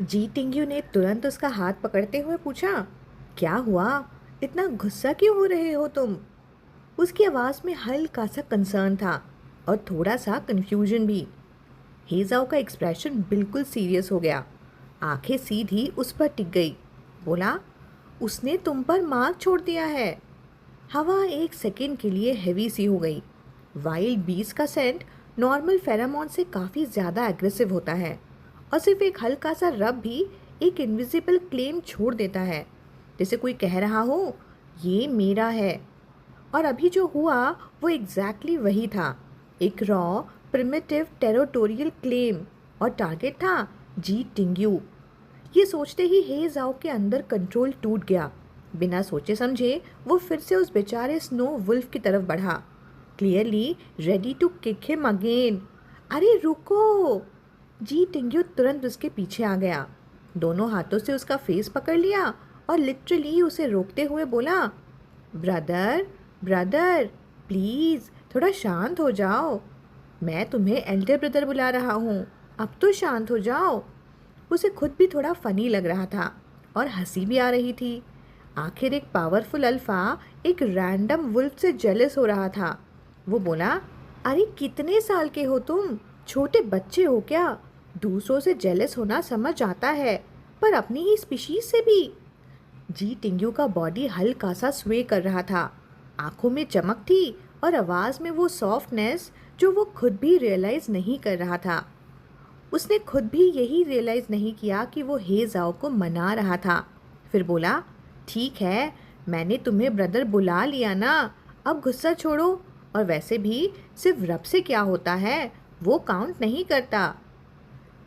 जी टिंग्यू ने तुरंत उसका हाथ पकड़ते हुए पूछा, क्या हुआ? इतना गुस्सा क्यों हो रहे हो तुम? उसकी आवाज़ में हल्का सा कंसर्न था और थोड़ा सा कंफ्यूजन भी। हेजाओ का एक्सप्रेशन बिल्कुल सीरियस हो गया। आंखें सीधी उस पर टिक गई। बोला, उसने तुम पर मार्क छोड़ दिया है। हवा एक सेकंड के लिए हैवी सी हो गई। वाइल्ड बीस का सेंट नॉर्मल फेरामोन से काफ़ी ज़्यादा एग्रेसिव होता है और सिर्फ एक हल्का सा रब भी एक इनविजिबल क्लेम छोड़ देता है, जैसे कोई कह रहा हो, ये मेरा है। और अभी जो हुआ वो एग्जैक्टली वही था। एक रॉ प्रिमिटिव टेरिटोरियल क्लेम और टारगेट था जी टिंग्यू। ये सोचते ही हे जाओ के अंदर कंट्रोल टूट गया। बिना सोचे समझे वो फिर से उस बेचारे स्नो वुल्फ की तरफ बढ़ा, clearly ready to kick him again. अरे रुको! जी टिंग्यू तुरंत उसके पीछे आ गया। दोनों हाथों से उसका फेस पकड़ लिया और लिटरली उसे रोकते हुए बोला, ब्रदर, ब्रदर, प्लीज़ थोड़ा शांत हो जाओ। मैं तुम्हें एल्डर ब्रदर बुला रहा हूँ, अब तो शांत हो जाओ। उसे खुद भी थोड़ा फनी लग रहा था और हंसी भी आ रही थी। आखिर एक पावरफुल अल्फा एक रैंडम वुल्फ से जेलस हो रहा था। वो बोला, अरे कितने साल के हो तुम? छोटे बच्चे हो क्या? दूसरों से जेलस होना समझ आता है, पर अपनी ही स्पीशीज से भी। जी टिंग्यू का बॉडी हल्का सा स्वे कर रहा था। आंखों में चमक थी और आवाज़ में वो सॉफ्टनेस जो वो खुद भी रियलाइज़ नहीं कर रहा था। उसने खुद भी यही रियलाइज़ नहीं किया कि वो हे जाओ को मना रहा था। फिर बोला, ठीक है, मैंने तुम्हें ब्रदर बुला लिया ना, अब गुस्सा छोड़ो। और वैसे भी सिर्फ रब से क्या होता है, वो काउंट नहीं करता।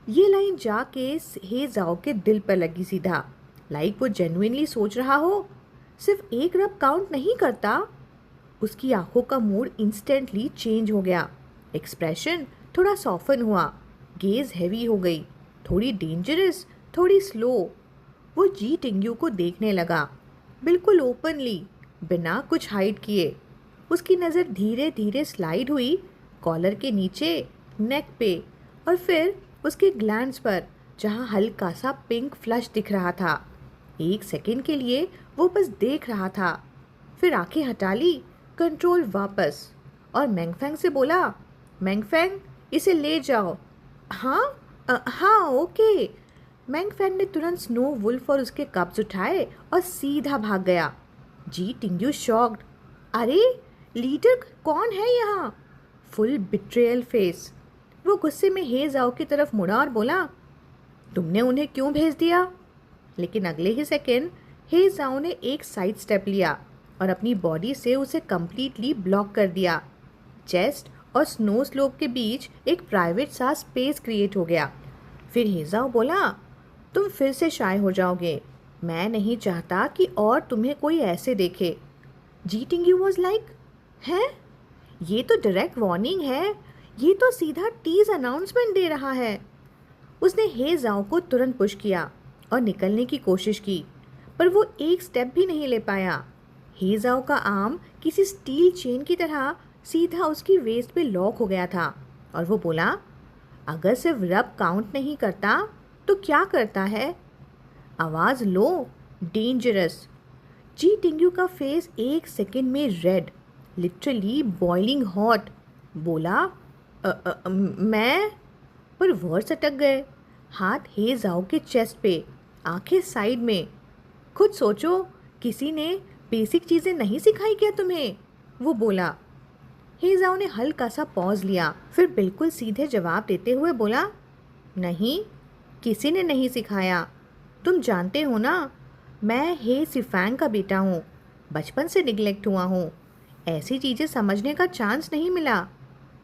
ये लाइन जाके हे जाओ के दिल पर लगी सीधा। लाइक वो जेन्युइनली सोच रहा हो, सिर्फ एक रब काउंट नहीं करता। उसकी आंखों का मूड इंस्टेंटली चेंज हो गया। एक्सप्रेशन थोड़ा सॉफन हुआ, गेज हैवी हो गई, थोड़ी डेंजरस, थोड़ी स्लो। वो जी टिंग्यू को देखने लगा, बिल्कुल ओपनली, बिना कुछ हाइड किए। उसकी नज़र धीरे धीरे स्लाइड हुई कॉलर के नीचे, नेक पे, और फिर उसके ग्लैंड्स पर, जहाँ हल्का सा पिंक फ्लश दिख रहा था। एक सेकंड के लिए वो बस देख रहा था, फिर आंखें हटा ली, कंट्रोल वापस, और मैंगफेंग से बोला, मैंगफेंग, इसे ले जाओ। हाँ, हाँ, ओके। मैंगफेंग ने तुरंत स्नो वुल्फ और उसके कब्ज उठाए और सीधा भाग गया। जी टिंग्यू शॉक्ड। अरे, लीडर कौन है यहाँ? Full betrayal face. वो गुस्से में हे जाओ की तरफ मुड़ा और बोला, तुमने उन्हें क्यों भेज दिया? लेकिन अगले ही सेकेंड हे जाओ ने एक साइड स्टेप लिया और अपनी बॉडी से उसे कंप्लीटली ब्लॉक कर दिया। चेस्ट और स्नो स्लोप के बीच एक प्राइवेट सा स्पेस क्रिएट हो गया। फिर हेजाओ बोला, तुम फिर से शाय हो जाओगे, मैं नहीं चाहता कि और तुम्हें कोई ऐसे देखे। जी टिंग्यू वॉज लाइक, हैं? ये तो डायरेक्ट वार्निंग है, ये तो सीधा टीज अनाउंसमेंट दे रहा है। उसने हे जाओ को तुरंत पुश किया और निकलने की कोशिश की, पर वो एक स्टेप भी नहीं ले पाया। हे जाओ का आर्म किसी स्टील चेन की तरह सीधा उसकी वेस्ट पे लॉक हो गया था और वो बोला, अगर सिर्फ रब काउंट नहीं करता तो क्या करता है? आवाज़ लो, डेंजरस। जी टिंग्यू का फेस एक सेकंड में रेड, लिटरली बॉइलिंग हॉट। बोला, मैं। पर वर्ड्स अटक गए। हाथ हे जाओ के चेस्ट पे, आंखें साइड में। खुद सोचो, किसी ने बेसिक चीज़ें नहीं सिखाई क्या तुम्हें? वो बोला। हे जाओ ने हल्का सा पॉज लिया, फिर बिल्कुल सीधे जवाब देते हुए बोला, नहीं, किसी ने नहीं सिखाया। तुम जानते हो ना, मैं हे सिफैंग का बेटा हूँ, बचपन से निगलेक्ट हुआ हूँ, ऐसी चीज़ें समझने का चांस नहीं मिला।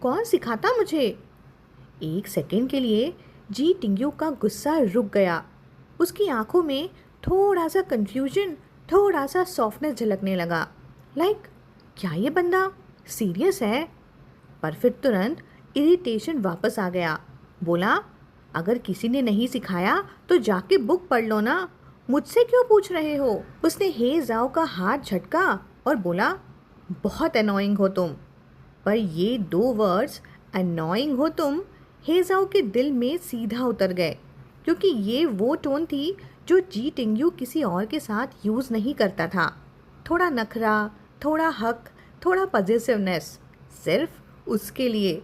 कौन सिखाता मुझे? एक सेकंड के लिए जी टिंग्यू का गुस्सा रुक गया। उसकी आंखों में थोड़ा सा कंफ्यूजन, थोड़ा सा सॉफ्टनेस झलकने लगा। लाइक, क्या ये बंदा सीरियस है? पर फिर तुरंत इरिटेशन वापस आ गया। बोला, अगर किसी ने नहीं सिखाया तो जाके बुक पढ़ लो ना, मुझसे क्यों पूछ रहे हो? उसने हे जाओ का हाथ झटका और बोला, बहुत अनोइंग हो तुम। पर ये दो वर्ड्स, अनोइंग हो तुम, हे जाओ के दिल में सीधा उतर गए। क्योंकि ये वो टोन थी जो जी टिंगयू किसी और के साथ यूज़ नहीं करता था। थोड़ा नखरा, थोड़ा हक, थोड़ा पजेसिवनेस, सिर्फ उसके लिए।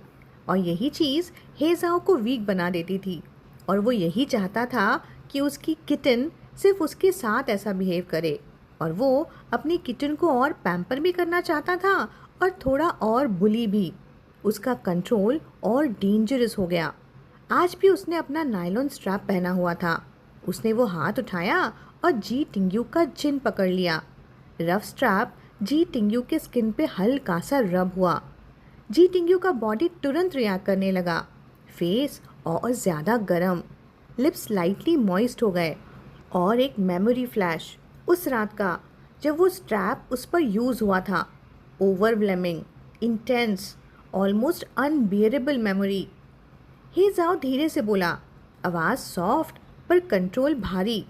और यही चीज़ हेजाओ को वीक बना देती थी, और वो यही चाहता था कि उसकी किटन सिर्फ उसके साथ ऐसा बिहेव करे, और वो अपनी किटन को और पैम्पर भी करना चाहता था और थोड़ा और बुली भी। उसका कंट्रोल और डेंजरस हो गया। आज भी उसने अपना नायलॉन स्ट्रैप पहना हुआ था। उसने वो हाथ उठाया और जी टिंगयू का चिन पकड़ लिया। रफ स्ट्रैप जी टिंगयू के स्किन पे हल्का सा रब हुआ। जी टिंगयू का बॉडी तुरंत रिएक्ट करने लगा। फेस और ज़्यादा गर्म, लिप्स लाइटली मॉइस्ट हो गए। और एक मेमोरी फ्लैश उस रात का, जब वो स्ट्रैप उस पर यूज़ हुआ था। Overwhelming, intense, almost unbearable memory. हे जाओ धीरे से बोला, आवाज़ सॉफ्ट पर कंट्रोल भारी।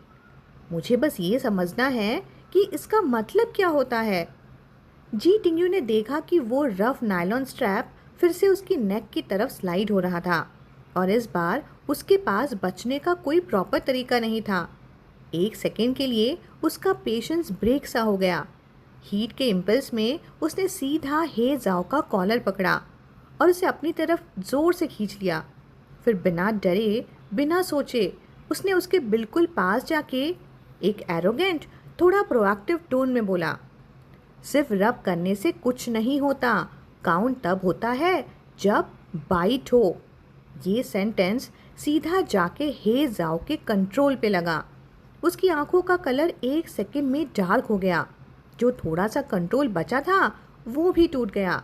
मुझे बस ये समझना है कि इसका मतलब क्या होता है। जी टिंगयू ने देखा कि वो रफ नायलॉन स्ट्रैप फिर से उसकी नेक की तरफ स्लाइड हो रहा था, और इस बार उसके पास बचने का कोई प्रॉपर तरीका नहीं था। एक सेकेंड के लिए उसका पेशेंस ब्रेक सा हो गया। हीट के इम्पल्स में उसने सीधा हे जाओ का कॉलर पकड़ा और उसे अपनी तरफ ज़ोर से खींच लिया। फिर बिना डरे, बिना सोचे उसने उसके बिल्कुल पास जाके एक एरोगेंट, थोड़ा प्रोएक्टिव टोन में बोला, सिर्फ रब करने से कुछ नहीं होता, काउंट तब होता है जब बाइट हो। ये सेंटेंस सीधा जाके हे जाओ के कंट्रोल पे लगा। उसकी आंखों का कलर एक सेकंड में डार्क हो गया। जो थोड़ा सा कंट्रोल बचा था वो भी टूट गया।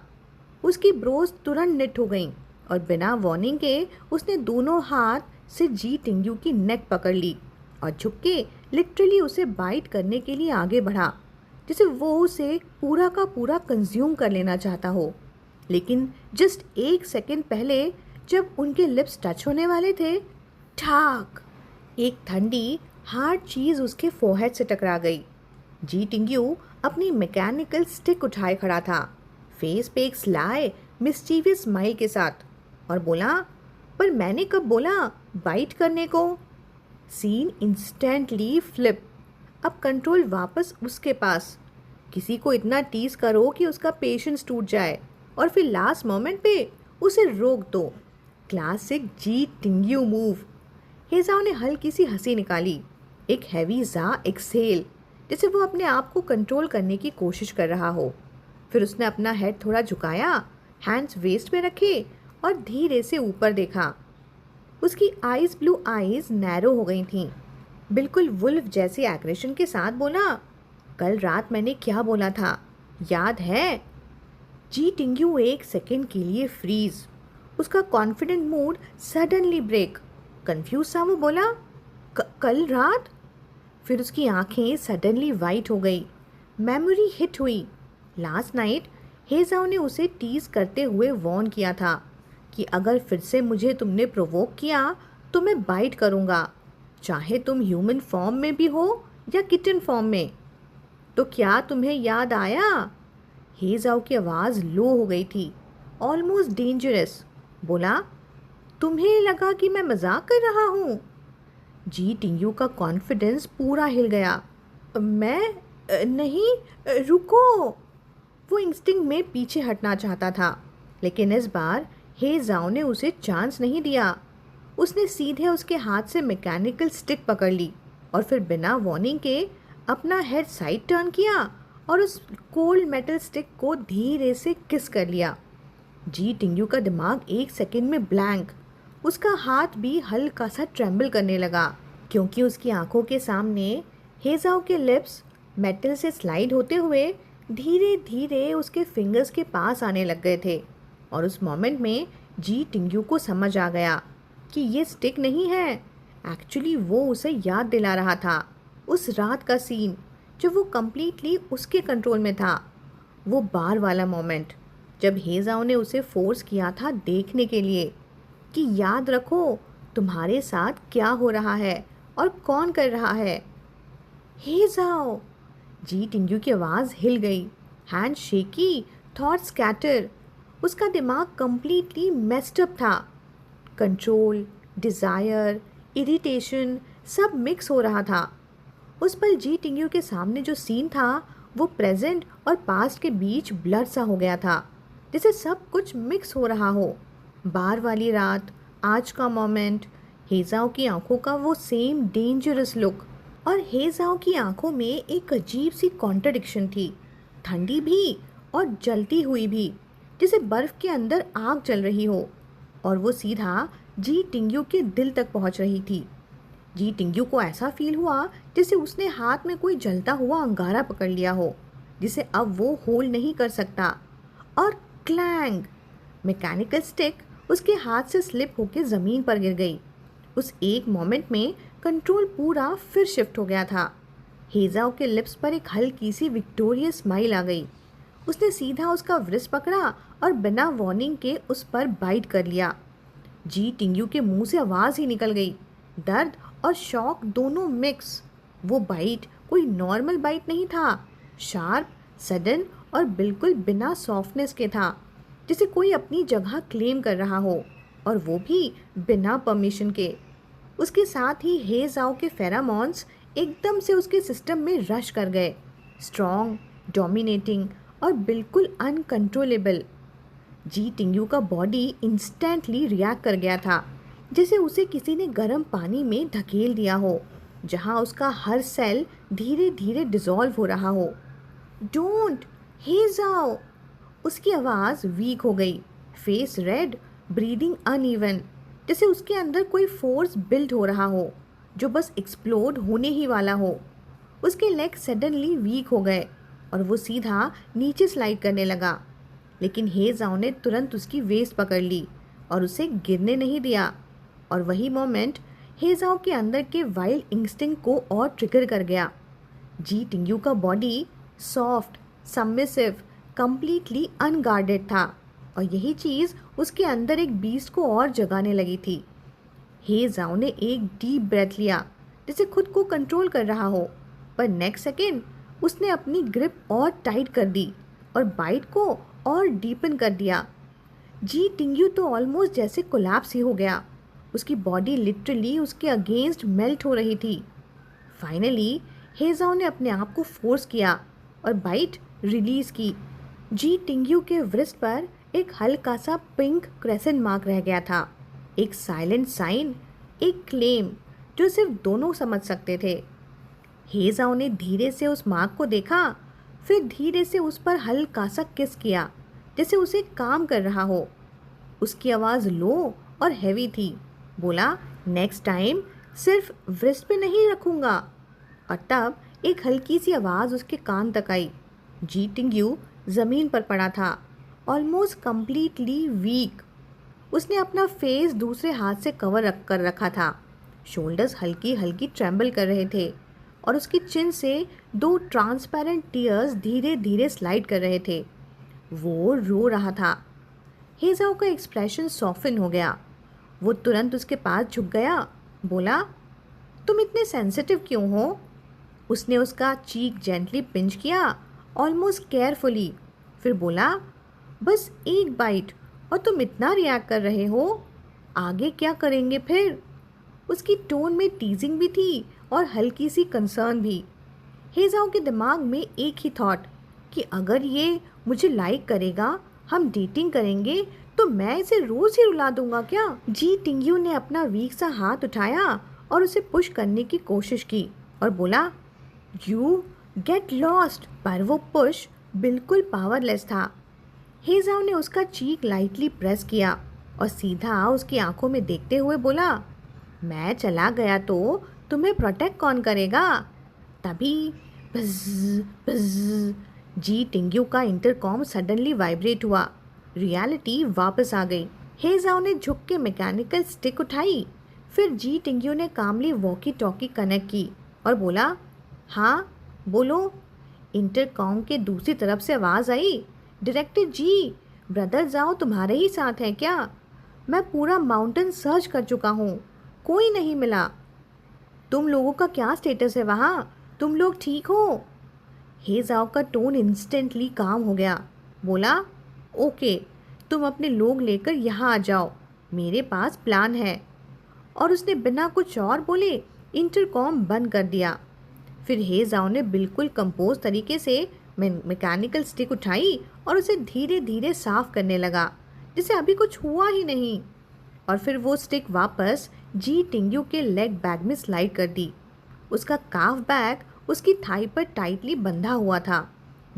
उसकी ब्रोज तुरंत निट हो गईं और बिना वार्निंग के उसने दोनों हाथ से जी टिंगयू की नेक पकड़ ली और झुक के लिटरली उसे बाइट करने के लिए आगे बढ़ा, जैसे वो उसे पूरा का पूरा कंज्यूम कर लेना चाहता हो। लेकिन जस्ट एक सेकंड पहले जब उनके लिप्स टच होने वाले थे, ठाक, एक ठंडी हार्ड चीज़ उसके फोरहेड से टकरा गई। जी टिंगयू अपनी मैकेनिकल स्टिक उठाए खड़ा था, फेस पे एक स्लाई मिस्चीवियस स्माइल के साथ, और बोला, पर मैंने कब बोला बाइट करने को। Scene instantly flip. अब कंट्रोल वापस उसके पास। किसी को इतना टीज करो कि उसका पेशेंस टूट जाए और फिर लास्ट मोमेंट पे उसे रोक दो। क्लासिक जी टिंगयू मूव। हेजाओ ने हल्की सी हंसी निकाली, एक हैवी जा एक्सहेल, जैसे वो अपने आप को कंट्रोल करने की कोशिश कर रहा हो। फिर उसने अपना हेड थोड़ा झुकाया, हैंड्स वेस्ट पे रखे और धीरे से ऊपर देखा। उसकी आइज़ ब्लू आइज़ नैरो हो गई थीं। बिल्कुल वुल्फ जैसी एग्रेशन के साथ बोला, कल रात मैंने क्या बोला था, याद है? जी टिंगयू एक सेकंड के लिए फ्रीज। उसका confident mood suddenly break. Confuse सा वो बोला, कल रात? फिर उसकी आंखें सडनली वाइट हो गई। मेमोरी हिट हुई। लास्ट नाइट हेजाओ ने उसे टीज करते हुए वॉर्न किया था कि अगर फिर से मुझे तुमने प्रोवोक किया तो मैं बाइट करूँगा, चाहे तुम ह्यूमन फॉर्म में भी हो या किटन फॉर्म में। तो क्या तुम्हें याद आया? हेजाओ की आवाज़ लो हो गई थी, ऑलमोस्ट डेंजरस। बोला, तुम्हें लगा कि मैं मजाक कर रहा हूँ? जी टिंगयू का कॉन्फिडेंस पूरा हिल गया। मैं नहीं, रुको। वो इंस्टिंक्ट में पीछे हटना चाहता था, लेकिन इस बार हेजाओ ने उसे चांस नहीं दिया। उसने सीधे उसके हाथ से मैकेनिकल स्टिक पकड़ ली और फिर बिना वार्निंग के अपना हेड साइड टर्न किया और उस कोल्ड मेटल स्टिक को धीरे से किस कर लिया। जी टिंगयू का दिमाग एक सेकंड में ब्लैंक। उसका हाथ भी हल्का सा ट्रेम्बल करने लगा, क्योंकि उसकी आंखों के सामने हेजाओ के लिप्स मेटल से स्लाइड होते हुए धीरे धीरे उसके फिंगर्स के पास आने लग गए थे। और उस मोमेंट में जी टिंगयू को समझ आ गया कि ये स्टिक नहीं है, एक्चुअली वो उसे याद दिला रहा था उस रात का सीन जब वो कम्प्लीटली उसके कंट्रोल में था। वो बार वाला मोमेंट जब हेजाओ ने उसे फोर्स किया था देखने के लिए कि याद रखो तुम्हारे साथ क्या हो रहा है और कौन कर रहा है। हेजाओ! जी टिंगयू की आवाज़ हिल गई, हैंड शेकी, थॉट स्कैटर। उसका दिमाग कम्प्लीटली मेस्ड अप था। कंट्रोल, डिज़ायर, इरिटेशन सब मिक्स हो रहा था। उस पल जी टिंग्यू के सामने जो सीन था वो प्रेजेंट और पास्ट के बीच ब्लर सा हो गया था, जैसे सब कुछ मिक्स हो रहा हो। बार वाली रात, आज का मोमेंट, हेजाओ की आंखों का वो सेम डेंजरस लुक, और हेजाओ की आंखों में एक अजीब सी कॉन्ट्रडिक्शन थी, ठंडी भी और जलती हुई भी, जैसे बर्फ के अंदर आग जल रही हो। और वो सीधा जी टिंग्यू के दिल तक पहुंच रही थी। जी टिंग्यू को ऐसा फील हुआ जैसे उसने हाथ में कोई जलता हुआ अंगारा पकड़ लिया हो, जिसे अब वो होल्ड नहीं कर सकता। और क्लैंग, मैकेनिकल स्टिक उसके हाथ से स्लिप होकर ज़मीन पर गिर गई। उस एक मोमेंट में कंट्रोल पूरा फिर शिफ्ट हो गया था। हेजाओ के लिप्स पर एक हल्की सी विक्टोरियस स्माइल आ गई। उसने सीधा उसका व्रिस्ट पकड़ा और बिना वार्निंग के उस पर बाइट कर लिया। जी टिंग्यू के मुंह से आवाज़ ही निकल गई, दर्द और शॉक दोनों मिक्स। वो बाइट कोई नॉर्मल बाइट नहीं था, शार्प, सडन और बिल्कुल बिना सॉफ्टनेस के था, जैसे कोई अपनी जगह क्लेम कर रहा हो, और वो भी बिना परमिशन के। उसके साथ ही हेजाओ के फेरामॉन्स एकदम से उसके सिस्टम में रश कर गए, स्ट्रॉन्ग, डोमिनेटिंग और बिल्कुल अनकंट्रोलेबल। जी टिंग्यू का बॉडी इंस्टेंटली रिएक्ट कर गया था, जैसे उसे किसी ने गर्म पानी में धकेल दिया हो, जहां उसका हर सेल धीरे धीरे डिसॉल्व हो रहा हो। डोंट, हेजाओ। उसकी आवाज़ वीक हो गई, फेस रेड, ब्रीदिंग अनइवन, जैसे उसके अंदर कोई फोर्स बिल्ड हो रहा हो जो बस एक्सप्लोड होने ही वाला हो। उसके लेग सडनली वीक हो गए और वो सीधा नीचे स्लाइड करने लगा, लेकिन हेजाओ ने तुरंत उसकी वेस्ट पकड़ ली और उसे गिरने नहीं दिया। और वही मोमेंट हेजाओ के अंदर के वाइल्ड इंस्टिंक्ट को और ट्रिगर कर गया। जी टिंग्यू का body soft, submissive, completely unguarded था, और यही चीज़ उसके अंदर एक बीस्ट को और जगाने लगी थी। हेजाओ ने एक डीप ब्रेथ लिया, जैसे खुद को कंट्रोल कर रहा हो, पर नेक्स्ट सेकेंड उसने अपनी ग्रिप और टाइट कर दी और बाइट को और डीपन कर दिया। जी टिंग्यू तो ऑलमोस्ट जैसे कोलैप्स ही हो गया। उसकी बॉडी लिटरली उसके अगेंस्ट मेल्ट हो रही थी। फाइनली हेजाओ ने अपने आप को फोर्स किया और बाइट रिलीज़ की। जी टिंग्यू के व्रिस्ट पर एक हल्का सा पिंक क्रेसेंट मार्क रह गया था, एक साइलेंट साइन, एक क्लेम जो सिर्फ दोनों समझ सकते थे। हेजाओ ने धीरे से उस मार्क को देखा, फिर धीरे से उस पर हल्का सा किस किया, जैसे उसे काम कर रहा हो। उसकी आवाज़ लो और हैवी थी। बोला, नेक्स्ट टाइम सिर्फ व्रिस्ट पे नहीं रखूँगा। और तब एक हल्की सी आवाज़ उसके कान तक आई। जी टिंग्यू ज़मीन पर पड़ा था, ऑलमोस्ट कम्प्लीटली वीक। उसने अपना फेस दूसरे हाथ से कवर कर रखा था, शोल्डर्स हल्की हल्की ट्रेम्बल कर रहे थे, और उसकी चिन से 2 ट्रांसपेरेंट टीयर्स धीरे धीरे स्लाइड कर रहे थे। वो रो रहा था। हेजाओ का एक्सप्रेशन सॉफ्टन हो गया। वो तुरंत उसके पास झुक गया। बोला, तुम इतने सेंसिटिव क्यों हो? उसने उसका चीक जेंटली पिंच किया, ऑलमोस्ट केयरफुली। फिर बोला, बस एक बाइट और तुम इतना रिएक्ट कर रहे हो, आगे क्या करेंगे फिर? उसकी टोन में टीजिंग भी थी और हल्की सी कंसर्न भी। हेजाओ के दिमाग में एक ही थॉट कि अगर ये मुझे लाइक करेगा, हम डेटिंग करेंगे, तो मैं इसे रोज़ ही रुला दूंगा क्या? जी टिंग्यू ने अपना वीक सा हाथ उठाया और उसे पुश करने की कोशिश की और बोला, यू गेट लॉस्ट। पर वो पुश बिल्कुल पावरलेस था। हेजाओ ने उसका चीक लाइटली प्रेस किया और सीधा उसकी आंखों में देखते हुए बोला, मैं चला गया तो तुम्हें प्रोटेक्ट कौन करेगा? तभी बज़ बज़, जी टिंग्यू का इंटरकॉम सडनली वाइब्रेट हुआ। रियलिटी वापस आ गई। हेजाओ ने झुक के मैकेनिकल स्टिक उठाई, फिर जी टिंग्यू ने कामली वॉकी टॉकी कनेक्ट की और बोला, हाँ बोलो। इंटरकॉम के दूसरी तरफ से आवाज़ आई, डायरेक्टर जी, ब्रदर जाओ तुम्हारे ही साथ है क्या? मैं पूरा माउंटेन सर्च कर चुका हूँ, कोई नहीं मिला। तुम लोगों का क्या स्टेटस है वहाँ? तुम लोग ठीक हो? हेजाओ का टोन इंस्टेंटली काम हो गया। बोला, ओके, तुम अपने लोग लेकर यहाँ आ जाओ, मेरे पास प्लान है। और उसने बिना कुछ और बोले इंटरकॉम बंद कर दिया। फिर हेजाओ ने बिल्कुल कंपोज तरीके से मैकेनिकल स्टिक उठाई और उसे धीरे धीरे साफ करने लगा, जैसे अभी कुछ हुआ ही नहीं। और फिर वो स्टिक वापस जी टिंग्यू के लेग बैग में स्लाइड कर दी। उसका काफ बैग उसकी थाई पर टाइटली बंधा हुआ था,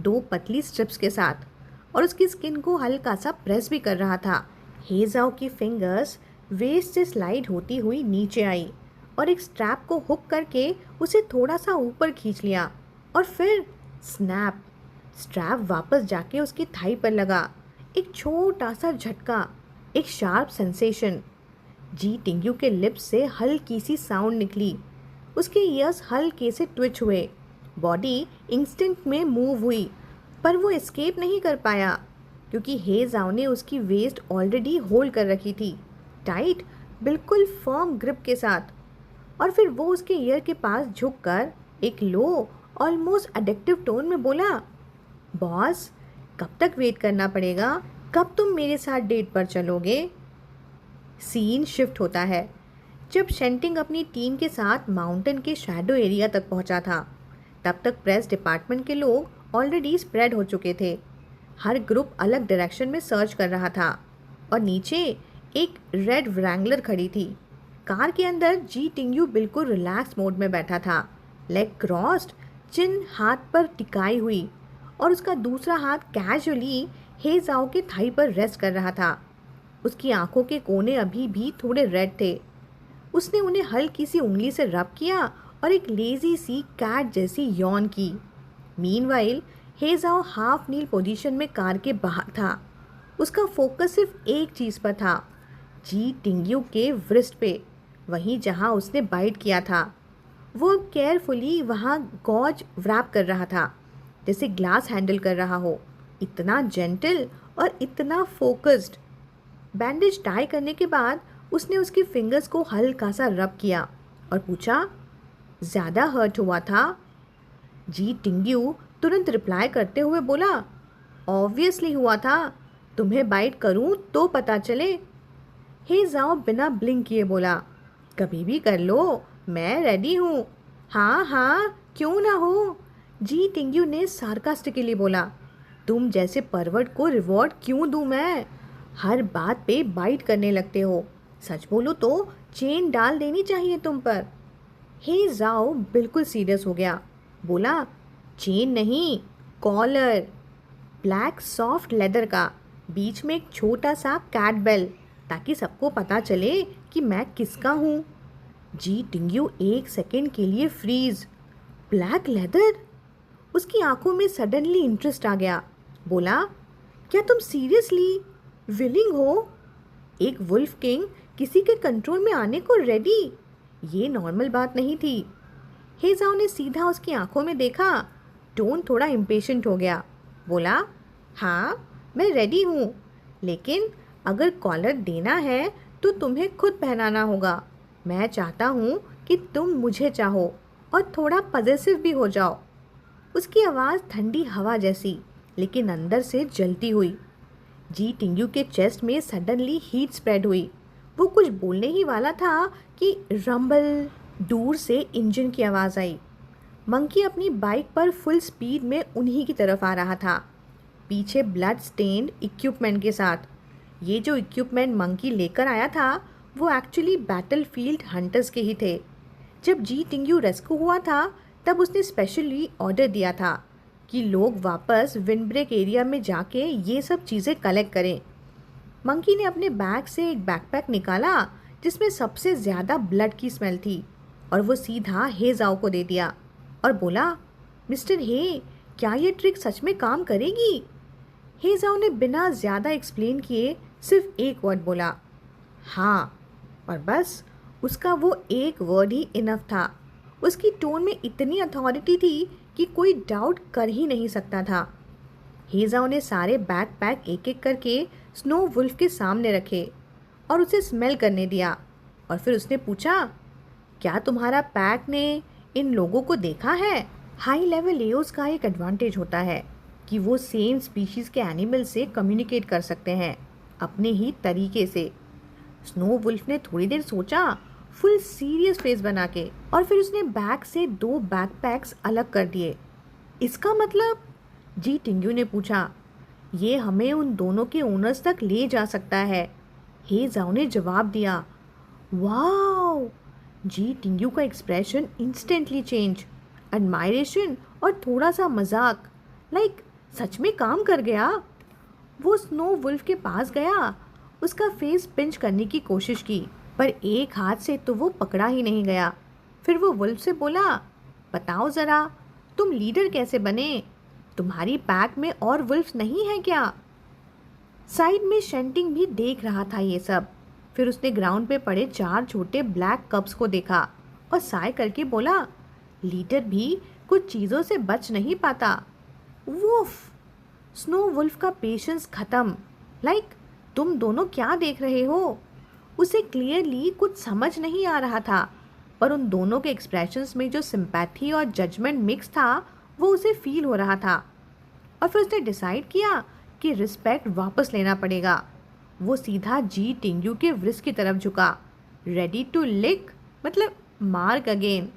दो पतली स्ट्रिप्स के साथ, और उसकी स्किन को हल्का सा प्रेस भी कर रहा था। हेजाओ की फिंगर्स वेस्ट से स्लाइड होती हुई नीचे आई और एक स्ट्रैप को हुक करके उसे थोड़ा सा ऊपर खींच लिया, और फिर स्नैप, स्ट्रैप वापस जाके उसकी थाई पर लगा। एक छोटा सा झटका, एक शार्प सेंसेशन। जी टिंग्यू के लिप्स से हल्की सी साउंड निकली, उसके ईयर्स हल्के से ट्विच हुए, बॉडी इंस्टेंट में मूव हुई, पर वो एस्केप नहीं कर पाया क्योंकि हेजाओ ने उसकी वेस्ट ऑलरेडी होल्ड कर रखी थी, टाइट, बिल्कुल फर्म ग्रिप के साथ। और फिर वो उसके ईयर के पास झुककर एक लो, ऑलमोस्ट एडिक्टिव टोन में बोला, बॉस, कब तक वेट करना पड़ेगा? कब तुम मेरे साथ डेट पर चलोगे? सीन शिफ्ट होता है जब शेंटिंग अपनी टीम के साथ माउंटेन के शैडो एरिया तक पहुंचा था। तब तक प्रेस डिपार्टमेंट के लोग ऑलरेडी स्प्रेड हो चुके थे। हर ग्रुप अलग डायरेक्शन में सर्च कर रहा था, और नीचे एक रेड व्रैंगलर खड़ी थी। कार के अंदर जी टिंग्यू बिल्कुल रिलैक्स मोड में बैठा था, लेग क्रॉस्ड, चिन हाथ पर टिकाई हुई, और उसका दूसरा हाथ कैजुअली हेजाओ के थाई पर रेस्ट कर रहा था। उसकी आंखों के कोने अभी भी थोड़े रेड थे। उसने उन्हें हल्की सी उंगली से रब किया और एक लेजी सी कैट जैसी यॉन की। मीनवाइल हेजाओ हाफ नील पोजीशन में कार के बाहर था। उसका फोकस सिर्फ एक चीज़ पर था, जी टिंग्यू के व्रिस्ट पे, वहीं जहां उसने बाइट किया था। वो केयरफुली वहां गॉज व्रैप कर रहा था, जैसे ग्लास हैंडल कर रहा हो, इतना जेंटल और इतना फोकस्ड। बैंडेज टाई करने के बाद उसने उसकी फिंगर्स को हल्का सा रब किया और पूछा, ज़्यादा हर्ट हुआ था? जी टिंग्यू तुरंत रिप्लाई करते हुए बोला, ऑब्वियसली हुआ था, तुम्हें बाइट करूं तो पता चले। हेजाओ बिना ब्लिंक किए बोला, कभी भी कर लो, मैं रेडी हूँ। हाँ हाँ, क्यों ना हो, जी टिंग्यू ने सार्कास्टिकली बोला। तुम जैसे परवर्ट को रिवॉर्ड क्यों दूं मैं? हर बात पे बाइट करने लगते हो। सच बोलो तो चेन डाल देनी चाहिए तुम पर। हेजाओ बिल्कुल सीरियस हो गया, बोला, चेन नहीं, कॉलर, ब्लैक सॉफ्ट लेदर का, बीच में एक छोटा सा कैट बेल, ताकि सबको पता चले कि मैं किसका हूँ। जी टिंग्यू एक सेकंड के लिए फ्रीज। Black leather? उसकी आंखों में सडनली इंटरेस्ट आ गया। बोला, क्या तुम सीरियसली विलिंग हो? एक वुल्फ किंग किसी के कंट्रोल में आने को रेडी? ये नॉर्मल बात नहीं थी। हेजाओ ने सीधा उसकी आंखों में देखा, टोन थोड़ा इम्पेशेंट हो गया। बोला, हाँ मैं रेडी हूँ, लेकिन अगर कॉलर देना है तो तुम्हें खुद पहनाना होगा। मैं चाहता हूँ कि तुम मुझे चाहो और थोड़ा पजेसिव भी हो जाओ। उसकी आवाज़ ठंडी हवा जैसी, लेकिन अंदर से जलती हुई। जी टिंग्यू के चेस्ट में सडनली हीट स्प्रेड हुई। वो कुछ बोलने ही वाला था कि रंबल, दूर से इंजन की आवाज़ आई। मंकी अपनी बाइक पर फुल स्पीड में उन्हीं की तरफ आ रहा था, पीछे ब्लड स्टेन्ड इक्विपमेंट के साथ। ये जो इक्विपमेंट मंकी लेकर आया था वो एक्चुअली बैटलफील्ड हंटर्स के ही थे। जब जी टिंग्यू रेस्क्यू हुआ था तब उसने स्पेशली ऑर्डर दिया था कि लोग वापस विंडब्रेक एरिया में जाके ये सब चीज़ें कलेक्ट करें। मंकी ने अपने बैग से एक बैकपैक निकाला जिसमें सबसे ज़्यादा ब्लड की स्मेल थी, और वो सीधा हेजाओ को दे दिया और बोला, मिस्टर हे, क्या ये ट्रिक सच में काम करेगी? हेजाओ ने बिना ज़्यादा एक्सप्लेन किए सिर्फ एक वर्ड बोला, हाँ, और बस उसका वो एक वर्ड ही इनफ था। उसकी टोन में इतनी अथॉरिटी थी कि कोई डाउट कर ही नहीं सकता था। हेजाओ ने सारे बैकपैक एक एक करके स्नो वुल्फ के सामने रखे और उसे स्मेल करने दिया, और फिर उसने पूछा, क्या तुम्हारा पैक ने इन लोगों को देखा है? हाई लेवल एओस का एक एडवांटेज होता है कि वो सेम स्पीशीज़ के एनिमल से कम्युनिकेट कर सकते हैं अपने ही तरीके से। स्नो वुल्फ ने थोड़ी देर सोचा, फुल सीरियस फेस बना के। और फिर उसने बैग से 2 बैकपैक्स अलग कर दिए। इसका मतलब? जी टिंग्यू ने पूछा। ये हमें उन दोनों के ओनर्स तक ले जा सकता है, हे जाओ ने जवाब दिया। वाओ! जी टिंग्यू का एक्सप्रेशन इंस्टेंटली चेंज, एडमायरेशन और थोड़ा सा मजाक, लाइक सच में काम कर गया। वो स्नो वुल्फ के पास गया, उसका फेस पिंच करने की कोशिश की, पर एक हाथ से तो वो पकड़ा ही नहीं गया। फिर वो वुल्फ से बोला, बताओ ज़रा, तुम लीडर कैसे बने? तुम्हारी पैक में और वुल्फ्स नहीं है क्या? साइड में शेंटिंग भी देख रहा था ये सब। फिर उसने ग्राउंड पे पड़े 4 छोटे ब्लैक कप्स को देखा और साय करके बोला, लीडर भी कुछ चीज़ों से बच नहीं पाता। वुफ! स्नो वुल्फ का पेशेंस खत्म। लाइक, तुम दोनों क्या देख रहे हो? उसे क्लियरली कुछ समझ नहीं आ रहा था, पर उन दोनों के एक्सप्रेशंस में जो सिंपैथी और जजमेंट मिक्स था वो उसे फील हो रहा था। और फिर उसने डिसाइड किया कि रिस्पेक्ट वापस लेना पड़ेगा। वो सीधा जी टिंग्यू के व्रिस्ट की तरफ झुका, रेडी टू लिक, मतलब मार्क अगेन।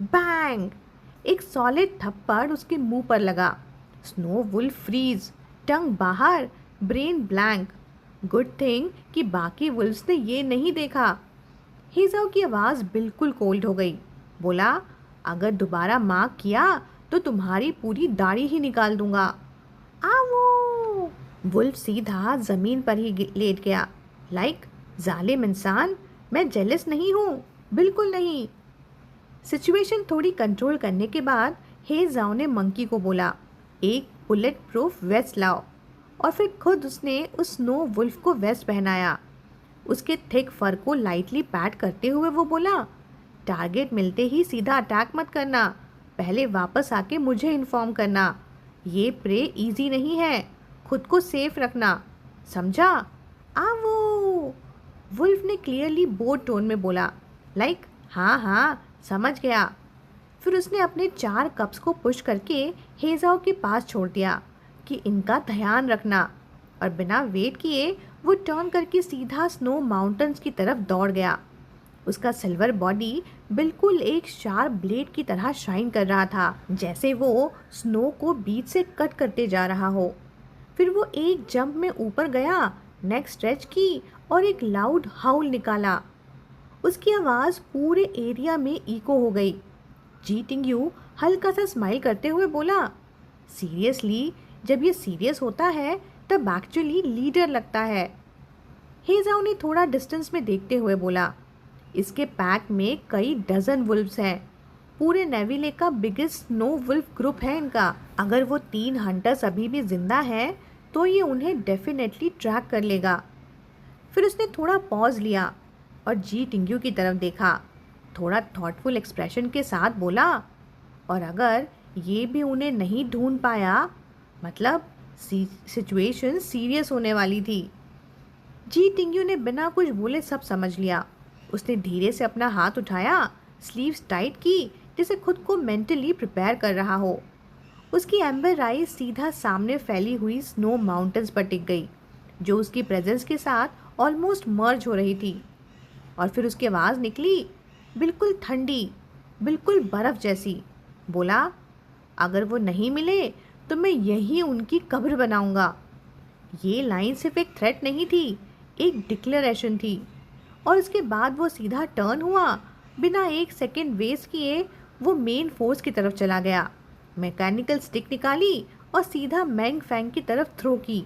बैंग! एक सॉलिड थप्पड़ उसके मुंह पर लगा। स्नो वुल्फ फ्रीज, टंग बाहर, ब्रेन ब्लैंक। गुड थिंग कि बाकी वुल्फ्स ने ये नहीं देखा। हीजाओ की आवाज़ बिल्कुल कोल्ड हो गई। बोला, अगर दोबारा मार्क किया तो तुम्हारी पूरी दाढ़ी ही निकाल दूंगा। आवो! वुल्फ सीधा ज़मीन पर ही लेट गया। लाइक, जालिम इंसान, मैं जेलस नहीं हूँ, बिल्कुल नहीं। सिचुएशन थोड़ी कंट्रोल करने के बाद हे जाओ ने मंकी को बोला, एक बुलेट प्रूफ वेस्ट लाओ। और फिर खुद उसने उस स्नो वुल्फ को वेस्ट पहनाया। उसके थिक फर को लाइटली पैट करते हुए वो बोला, टारगेट मिलते ही सीधा अटैक मत करना, पहले वापस आके मुझे इन्फॉर्म करना। ये प्रे इजी नहीं है, खुद को सेफ रखना, समझा? आवो! वुल्फ ने क्लियरली बोर्ड टोन में बोला, लाइक, हाँ हाँ समझ गया। फिर उसने अपने 4 कप्स को पुश करके हेजाओ के पास छोड़ दिया कि इनका ध्यान रखना, और बिना वेट किए वो टर्न करके सीधा स्नो माउंटेन्स की तरफ दौड़ गया। उसका सिल्वर बॉडी बिल्कुल एक शार्प ब्लेड की तरह शाइन कर रहा था, जैसे वो स्नो को बीच से कट करते जा रहा हो। फिर वो एक जंप में ऊपर गया, नेक स्ट्रेच की और एक लाउड हाउल निकाला। उसकी आवाज़ पूरे एरिया में इको हो गई। जी टिंग्यू हल्का सा स्माइल करते हुए बोला, सीरियसली, जब ये सीरियस होता है तब एक्चुअली लीडर लगता है। हेजाओ ने थोड़ा डिस्टेंस में देखते हुए बोला, इसके पैक में कई डजन वुल्फ्स हैं, पूरे नेविले का बिगेस्ट स्नो वुल्फ ग्रुप है इनका। अगर वो 3 हंटर्स अभी भी जिंदा हैं तो ये उन्हें डेफिनेटली ट्रैक कर लेगा। फिर उसने थोड़ा पॉज लिया और जी टिंग्यू की तरफ देखा, थोड़ा थॉटफुल एक्सप्रेशन के साथ बोला, और अगर ये भी उन्हें नहीं ढूंढ पाया, मतलब सिचुएशन सीरियस होने वाली थी। जी टिंग्यू ने बिना कुछ बोले सब समझ लिया। उसने धीरे से अपना हाथ उठाया, स्लीव्स टाइट की, जैसे खुद को मेंटली प्रिपेयर कर रहा हो। उसकी एम्बर आई सीधा सामने फैली हुई स्नो माउंटेन्स पर टिक गई, जो उसकी प्रेजेंस के साथ ऑलमोस्ट मर्ज हो रही थी। और फिर उसकी आवाज़ निकली, बिल्कुल ठंडी, बिल्कुल बर्फ़ जैसी। बोला, अगर वो नहीं मिले तो मैं यहीं उनकी कब्र बनाऊंगा। ये लाइन सिर्फ एक थ्रेट नहीं थी, एक डिक्लेरेशन थी। और उसके बाद वो सीधा टर्न हुआ, बिना एक सेकेंड वेस्ट किए वो मेन फोर्स की तरफ चला गया। मैकेनिकल स्टिक निकाली और सीधा मैंग फैंग की तरफ थ्रो की।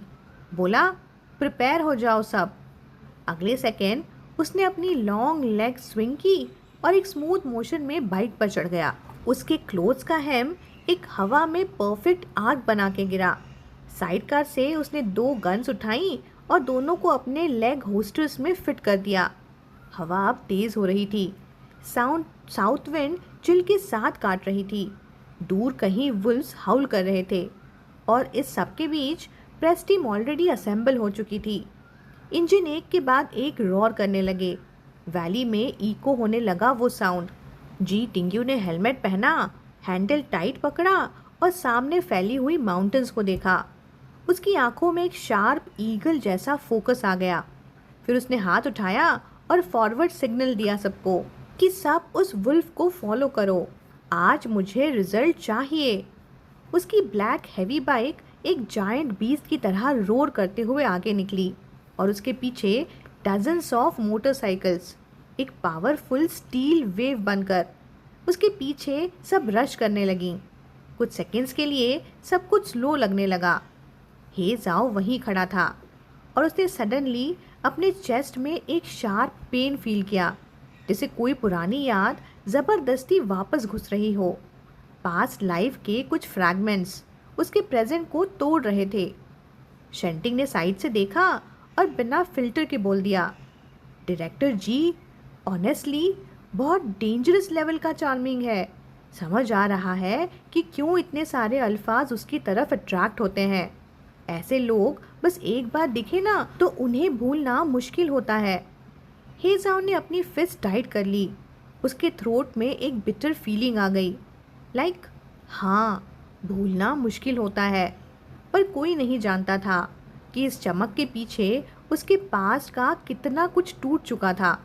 बोला, प्रिपेयर हो जाओ सब। अगले सेकेंड उसने अपनी लॉन्ग लेग स्विंग की और एक स्मूथ मोशन में बाइक पर चढ़ गया। उसके क्लोथ्स का हेम एक हवा में परफेक्ट आर्क बना के गिरा। साइड कार से उसने 2 गन्स उठाई और दोनों को अपने लेग होस्टर्स में फिट कर दिया। हवा अब तेज़ हो रही थी। साउथ विंड चिल के साथ काट रही थी। दूर कहीं वुल्व्स हाउल कर रहे थे। और इस सब के बीच प्रेस टीम ऑलरेडी असेंबल हो चुकी थी। इंजन एक के बाद एक रॉर करने लगे। वैली में इको होने लगा वो साउंड। जी टिंग्यू ने हेलमेट पहना, हैंडल टाइट पकड़ा और सामने फैली हुई माउंटेन्स को देखा। उसकी आंखों में एक शार्प ईगल जैसा फोकस आ गया। फिर उसने हाथ उठाया और फॉरवर्ड सिग्नल दिया सबको कि सब उस वुल्फ को फॉलो करो। आज मुझे रिजल्ट चाहिए। उसकी ब्लैक हैवी बाइक एक जायंट बीस्ट की तरह रोर करते हुए आगे निकली और उसके पीछे डजन्स ऑफ मोटरसाइकिल्स एक पावरफुल स्टील वेव बनकर उसके पीछे सब रश करने लगीं। कुछ सेकंड्स के लिए सब कुछ स्लो लगने लगा। हे जाओ वहीं खड़ा था और उसने सडनली अपने चेस्ट में एक शार्प पेन फील किया, जैसे कोई पुरानी याद ज़बरदस्ती वापस घुस रही हो। पास्ट लाइफ के कुछ फ्रैगमेंट्स उसके प्रेजेंट को तोड़ रहे थे। शेंटिंग ने साइड से देखा और बिना फिल्टर के बोल दिया, डायरेक्टर जी, ऑनेस्टली बहुत डेंजरस लेवल का चार्मिंग है। समझ आ रहा है कि क्यों इतने सारे अल्फाज उसकी तरफ अट्रैक्ट होते हैं। ऐसे लोग बस एक बार दिखे ना तो उन्हें भूलना मुश्किल होता है। हे जाओ ने अपनी फिस्ट टाइट कर ली। उसके थ्रोट में एक बिटर फीलिंग आ गई, लाइक हाँ, भूलना मुश्किल होता है। पर कोई नहीं जानता था कि इस चमक के पीछे उसके पास्ट का कितना कुछ टूट चुका था।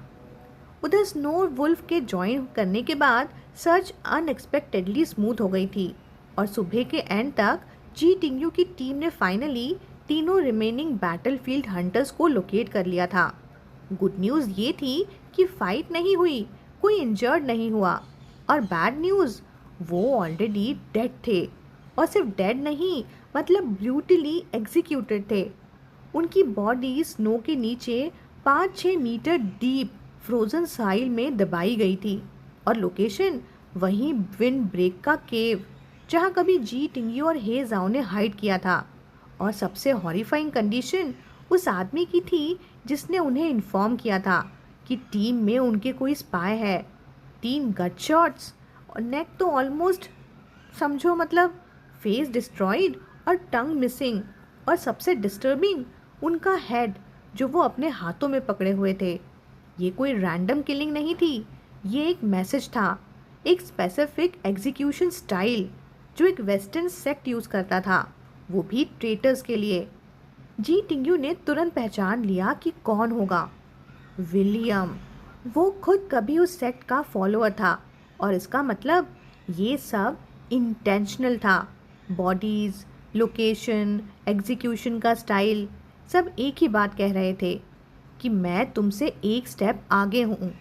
उधर स्नो वुल्फ के ज्वाइन करने के बाद सर्च अनएक्सपेक्टेडली स्मूथ हो गई थी और सुबह के एंड तक जी टिंग्यू की टीम ने फाइनली तीनों रिमेनिंग बैटलफील्ड हंटर्स को लोकेट कर लिया था। गुड न्यूज़ ये थी कि फाइट नहीं हुई, कोई इंजर्ड नहीं हुआ, और बैड न्यूज़ वो ऑलरेडी डेड थे, और सिर्फ डेड नहीं मतलब ब्रूटली एग्जीक्यूटेड थे। उनकी बॉडी स्नो के नीचे 5-6 मीटर डीप फ्रोजन साइल में दबाई गई थी और लोकेशन वहीं विंड ब्रेक का केव जहां कभी जी टिंग्यू और हे जाओ ने हाइड किया था। और सबसे हॉरिफाइंग कंडीशन उस आदमी की थी जिसने उन्हें इन्फॉर्म किया था कि टीम में उनके कोई स्पाई है। 3 गट शॉट्स और नेक तो ऑलमोस्ट समझो मतलब फेस डिस्ट्रॉयड और टंग मिसिंग, और सबसे डिस्टर्बिंग उनका हेड जो वो अपने हाथों में पकड़े हुए थे। ये कोई रैंडम किलिंग नहीं थी, ये एक मैसेज था, एक स्पेसिफिक एग्जीक्यूशन स्टाइल जो एक वेस्टर्न सेक्ट यूज़ करता था, वो भी ट्रेटर्स के लिए। जी टिंग्यू ने तुरंत पहचान लिया कि कौन होगा। विलियम। वो खुद कभी उस सेक्ट का फॉलोअर था और इसका मतलब ये सब इंटेंशनल था। बॉडीज़, लोकेशन, एग्जीक्यूशन का स्टाइल सब एक ही बात कह रहे थे कि मैं तुमसे एक स्टेप आगे हूँ।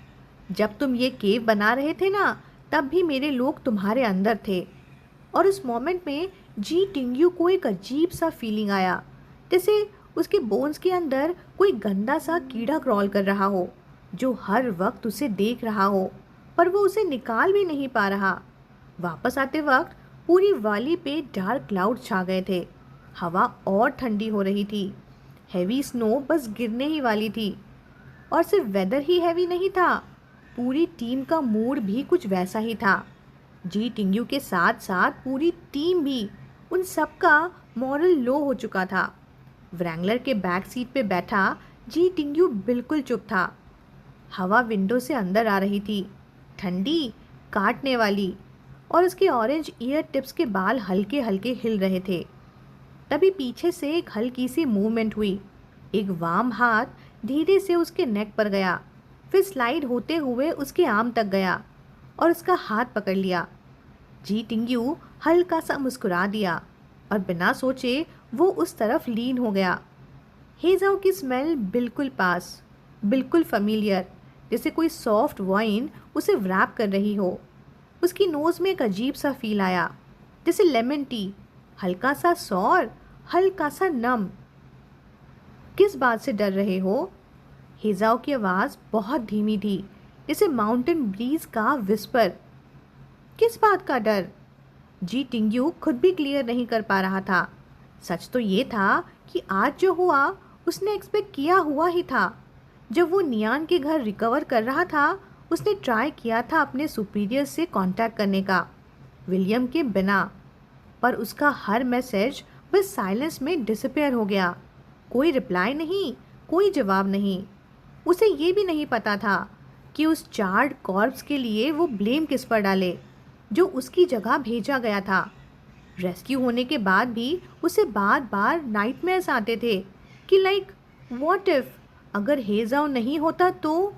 जब तुम ये केव बना रहे थे ना, तब भी मेरे लोग तुम्हारे अंदर थे। और उस मोमेंट में जी टिंग्यू को एक अजीब सा फीलिंग आया, जैसे उसके बोन्स के अंदर कोई गंदा सा कीड़ा क्रॉल कर रहा हो जो हर वक्त उसे देख रहा हो, पर वो उसे निकाल भी नहीं पा रहा। वापस आते वक्त पूरी वाली पे डार्क क्लाउड छा गए थे। हवा और ठंडी हो रही थी। हैवी स्नो बस गिरने ही वाली थी। और सिर्फ वेदर ही हैवी नहीं था, पूरी टीम का मूड भी कुछ वैसा ही था। जी टिंग्यू के साथ साथ पूरी टीम भी, उन सब का मॉरल लो हो चुका था। व्रैंगलर के बैक सीट पे बैठा जी टिंग्यू बिल्कुल चुप था। हवा विंडो से अंदर आ रही थी, ठंडी, काटने वाली, और उसके ऑरेंज ईयर टिप्स के बाल हल्के हल्के हिल रहे थे। तभी पीछे से एक हल्की सी मूवमेंट हुई। एक वार्म हाथ धीरे से उसके नेक पर गया, फिर स्लाइड होते हुए उसके आर्म तक गया और उसका हाथ पकड़ लिया। जी टिंग्यू हल्का सा मुस्कुरा दिया और बिना सोचे वो उस तरफ लीन हो गया। हेजाओ की स्मेल बिल्कुल पास, बिल्कुल फैमिलियर, जैसे कोई सॉफ्ट वाइन उसे व्रैप कर रही हो। उसकी नोज़ में एक अजीब सा फील आया, जैसे लेमन टी, हल्का सा सॉर, हल्का सा नम। किस बात से डर रहे हो? हेजाओ की आवाज़ बहुत धीमी थी, जैसे माउंटेन ब्रीज का विस्पर। किस बात का डर? जी टिंग्यू खुद भी क्लियर नहीं कर पा रहा था। सच तो ये था कि आज जो हुआ उसने एक्सपेक्ट किया हुआ ही था। जब वो नियान के घर रिकवर कर रहा था, उसने ट्राई किया था अपने सुपीरियर से कांटेक्ट करने का, विलियम के बिना, पर उसका हर मैसेज बस साइलेंस में डिसअपेयर हो गया। कोई रिप्लाई नहीं, कोई जवाब नहीं। उसे ये भी नहीं पता था कि उस चार्ड कॉर्प्स के लिए वो ब्लेम किस पर डाले, जो उसकी जगह भेजा गया था। रेस्क्यू होने के बाद भी उसे बार बार नाइटमेयर्स आते थे कि लाइक व्हाट इफ, अगर हेजाओ नहीं होता तो।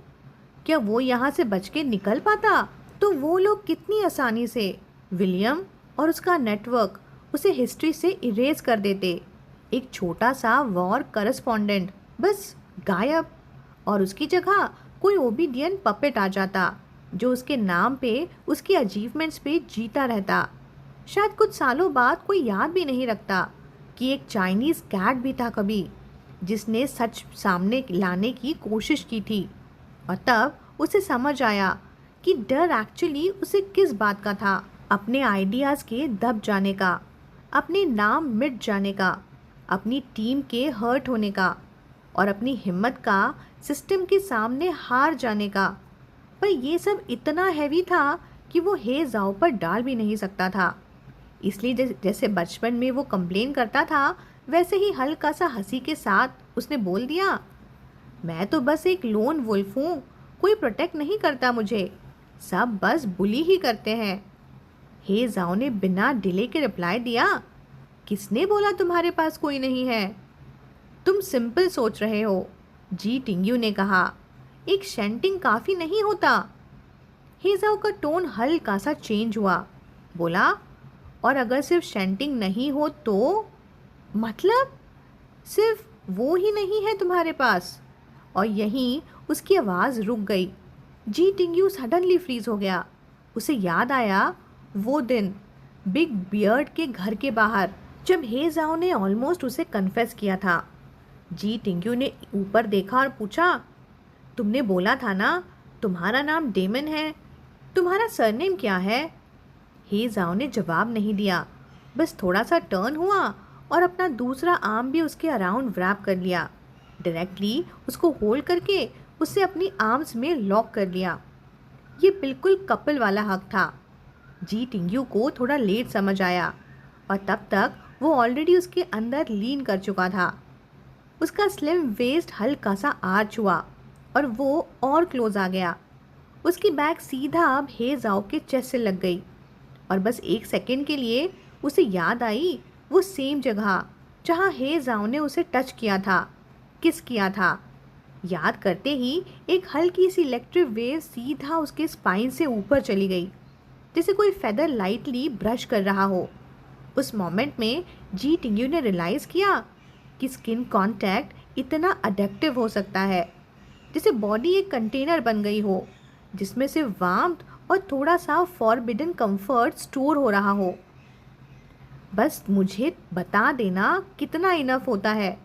क्या वो यहाँ से बच के निकल पाता? तो वो लोग कितनी आसानी से विलियम और उसका नेटवर्क उसे हिस्ट्री से इरेज कर देते। एक छोटा सा वॉर करस्पॉन्डेंट बस गायब, और उसकी जगह कोई ओबीडियन पपेट आ जाता जो उसके नाम पे, उसकी अचीवमेंट्स पे जीता रहता। शायद कुछ सालों बाद कोई याद भी नहीं रखता कि एक चाइनीज़ कैट भी था कभी, जिसने सच सामने लाने की कोशिश की थी। और तब उसे समझ आया कि डर एक्चुअली उसे किस बात का था, अपने आइडियाज़ के दब जाने का, अपने नाम मिट जाने का, अपनी टीम के हर्ट होने का, और अपनी हिम्मत का सिस्टम के सामने हार जाने का। पर ये सब इतना हैवी था कि वो हे जाओ पर डाल भी नहीं सकता था। इसलिए जैसे बचपन में वो कंप्लेन करता था, वैसे ही हल्का सा हंसी के साथ उसने बोल दिया, मैं तो बस एक लोन वुल्फ हूँ, कोई प्रोटेक्ट नहीं करता मुझे, सब बस बुली ही करते हैं। हे जाओ ने बिना डिले के रिप्लाई दिया, किसने बोला तुम्हारे पास कोई नहीं है? तुम सिंपल सोच रहे हो, जी टिंग्यू ने कहा। एक शेंटिंग काफ़ी नहीं होता। हे जाओ का टोन हल्का सा चेंज हुआ। बोला, और अगर सिर्फ शेंटिंग नहीं हो तो? मतलब सिर्फ वो ही नहीं है तुम्हारे पास? और यहीं उसकी आवाज़ रुक गई। जी टिंग्यू सडनली फ्रीज हो गया। उसे याद आया वो दिन बिग बियर्ड के घर के बाहर, जब हे जाओ ने ऑलमोस्ट उसे कन्फेस किया था। जी टिंग्यू ने ऊपर देखा और पूछा, तुमने बोला था ना तुम्हारा नाम डेमन है, तुम्हारा सरनेम क्या है? हे जाओ ने जवाब नहीं दिया, बस थोड़ा सा टर्न हुआ और अपना दूसरा आर्म भी उसके अराउंड व्रैप कर लिया। डायरेक्टली उसको होल्ड करके उसे अपनी आर्म्स में लॉक कर लिया। ये बिल्कुल कपल वाला हक था। जी टिंग्यू को थोड़ा लेट समझ आया, और तब तक वो ऑलरेडी उसके अंदर लीन कर चुका था। उसका स्लिम वेस्ट हल्का सा आर्च हुआ और वो और क्लोज आ गया। उसकी बैक सीधा अब हे जाओ के चेस्ट से लग गई, और बस एक सेकंड के लिए उसे याद आई वो सेम जगह जहाँ हे जाओ ने उसे टच किया था, किस किया था। याद करते ही एक हल्की सी इलेक्ट्रिक वेव सीधा उसके स्पाइन से ऊपर चली गई, जैसे कोई फेदर लाइटली ब्रश कर रहा हो। उस मोमेंट में जी टिंग्यू ने रियलाइज़ किया कि स्किन कांटेक्ट इतना अडेक्टिव हो सकता है, जैसे बॉडी एक कंटेनर बन गई हो जिसमें से वार्मथ और थोड़ा सा फॉरबिडन कंफर्ट स्टोर हो रहा हो। बस मुझे बता देना कितना इनफ होता है।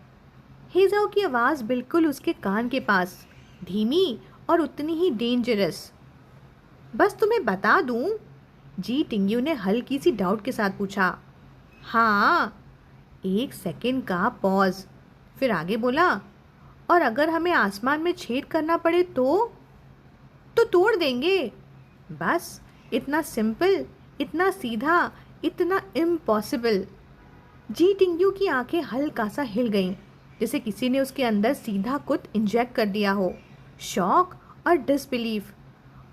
हे जाओ की आवाज़ बिल्कुल उसके कान के पास, धीमी और उतनी ही डेंजरस। बस तुम्हें बता दूं? जी टिंग्यू ने हल्की सी डाउट के साथ पूछा। हाँ। एक सेकंड का पॉज, फिर आगे बोला, और अगर हमें आसमान में छेद करना पड़े तो तोड़ देंगे। बस इतना सिंपल, इतना सीधा, इतना इम्पॉसिबल। जी टिंग्यू की आंखें हल्का सा हिल गईं, जैसे किसी ने उसके अंदर सीधा कुछ इंजेक्ट कर दिया हो, शॉक और डिसबिलीफ।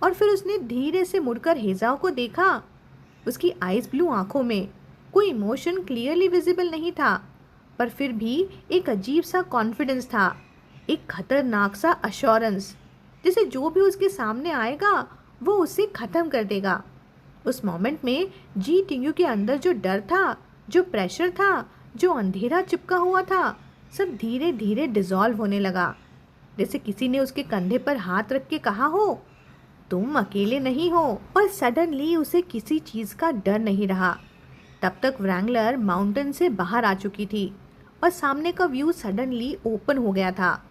और फिर उसने धीरे से मुड़कर हेजाओ को देखा। उसकी आइस ब्लू आंखों में कोई इमोशन क्लियरली विजिबल नहीं था, पर फिर भी एक अजीब सा कॉन्फिडेंस था, एक खतरनाक सा अश्योरेंस, जैसे जो भी उसके सामने आएगा वो उसे ख़त्म कर देगा। उस मोमेंट में जी टिंग्यू के अंदर जो डर था, जो प्रेशर था, जो अंधेरा चिपका हुआ था, सब धीरे धीरे डिज़ोल्व होने लगा, जैसे किसी ने उसके कंधे पर हाथ रख के कहा हो, तुम अकेले नहीं हो। और सडनली उसे किसी चीज़ का डर नहीं रहा। तब तक व्रैंगलर माउंटेन से बाहर आ चुकी थी और सामने का व्यू सडनली ओपन हो गया था।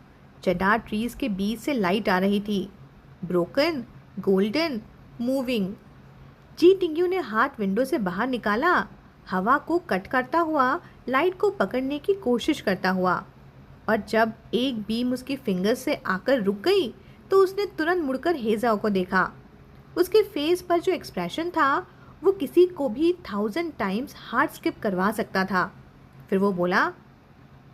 चेडार ट्रीज़ के बीच से लाइट आ रही थी, ब्रोकन, गोल्डन, मूविंग। जी टिंग्यू ने हाथ विंडो से बाहर निकाला, हवा को कट करता हुआ, लाइट को पकड़ने की कोशिश करता हुआ। और जब एक बीम उसकी फिंगर्स से आकर रुक गई तो उसने तुरंत मुड़कर हेजाओ को देखा। उसके फेस पर जो एक्सप्रेशन था वो किसी को भी 1000 टाइम्स हार्ट स्किप करवा सकता था। फिर वो बोला,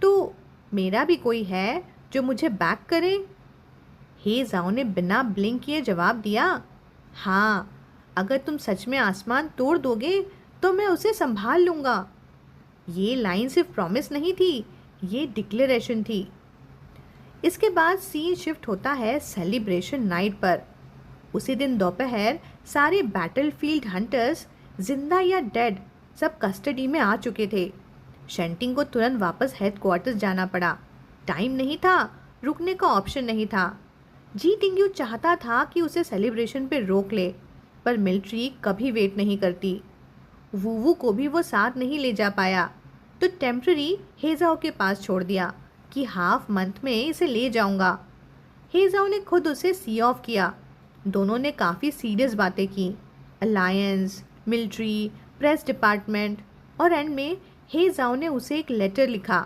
तो मेरा भी कोई है जो मुझे बैक करे? हेजाओ ने बिना ब्लिंक किए जवाब दिया, हाँ, अगर तुम सच में आसमान तोड़ दोगे तो मैं उसे संभाल लूँगा। ये लाइन सिर्फ प्रॉमिस नहीं थी, ये डिक्लेरेशन थी। इसके बाद सीन शिफ्ट होता है सेलिब्रेशन नाइट पर। उसी दिन दोपहर सारे बैटलफील्ड हंटर्स, जिंदा या डेड, सब कस्टडी में आ चुके थे। शेंटिंग को तुरंत वापस हेडक्वार्टर्स जाना पड़ा। टाइम नहीं था, रुकने का ऑप्शन नहीं था। जी टिंग्यू चाहता था कि उसे सेलिब्रेशन पे रोक ले, पर मिलिट्री कभी वेट नहीं करती। वूवू को भी वो साथ नहीं ले जा पाया, तो टेम्पररी हेजाओ के पास छोड़ दिया कि हाफ मंथ में इसे ले जाऊंगा। हेजाओ ने खुद उसे सी ऑफ किया। दोनों ने काफ़ी सीरियस बातें की, अलायंस, मिलिट्री, प्रेस डिपार्टमेंट, और एंड में हेजाओ ने उसे एक लेटर लिखा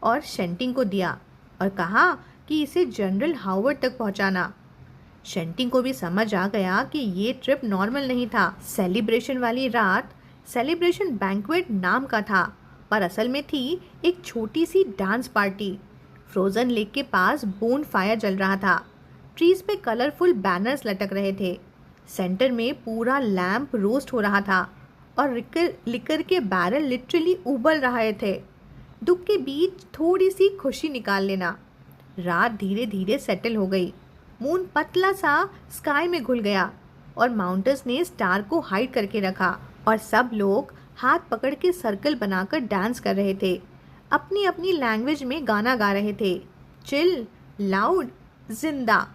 और शेंटिंग को दिया और कहा कि इसे जनरल हावर्ड तक पहुंचाना। शेंटिंग को भी समझ आ गया कि ये ट्रिप नॉर्मल नहीं था। सेलिब्रेशन वाली रात सेलिब्रेशन बैंक्वेट नाम का था, पर असल में थी एक छोटी सी डांस पार्टी। फ्रोजन लेक के पास बोन फायर जल रहा था। ट्रीज पे कलरफुल बैनर्स लटक रहे थे। सेंटर में पूरा लैंप रोस्ट हो रहा था और लिकर के बैरल लिटरली उबल रहे थे। दुख के बीच थोड़ी सी खुशी निकाल लेना। रात धीरे धीरे सेटल हो गई। मून पतला सा स्काई में घुल गया और माउंटेन्स ने स्टार को हाइड करके रखा, और सब लोग हाथ पकड़ के सर्कल बनाकर डांस कर रहे थे। अपनी अपनी लैंग्वेज में गाना गा रहे थे, चिल, लाउड, जिंदा।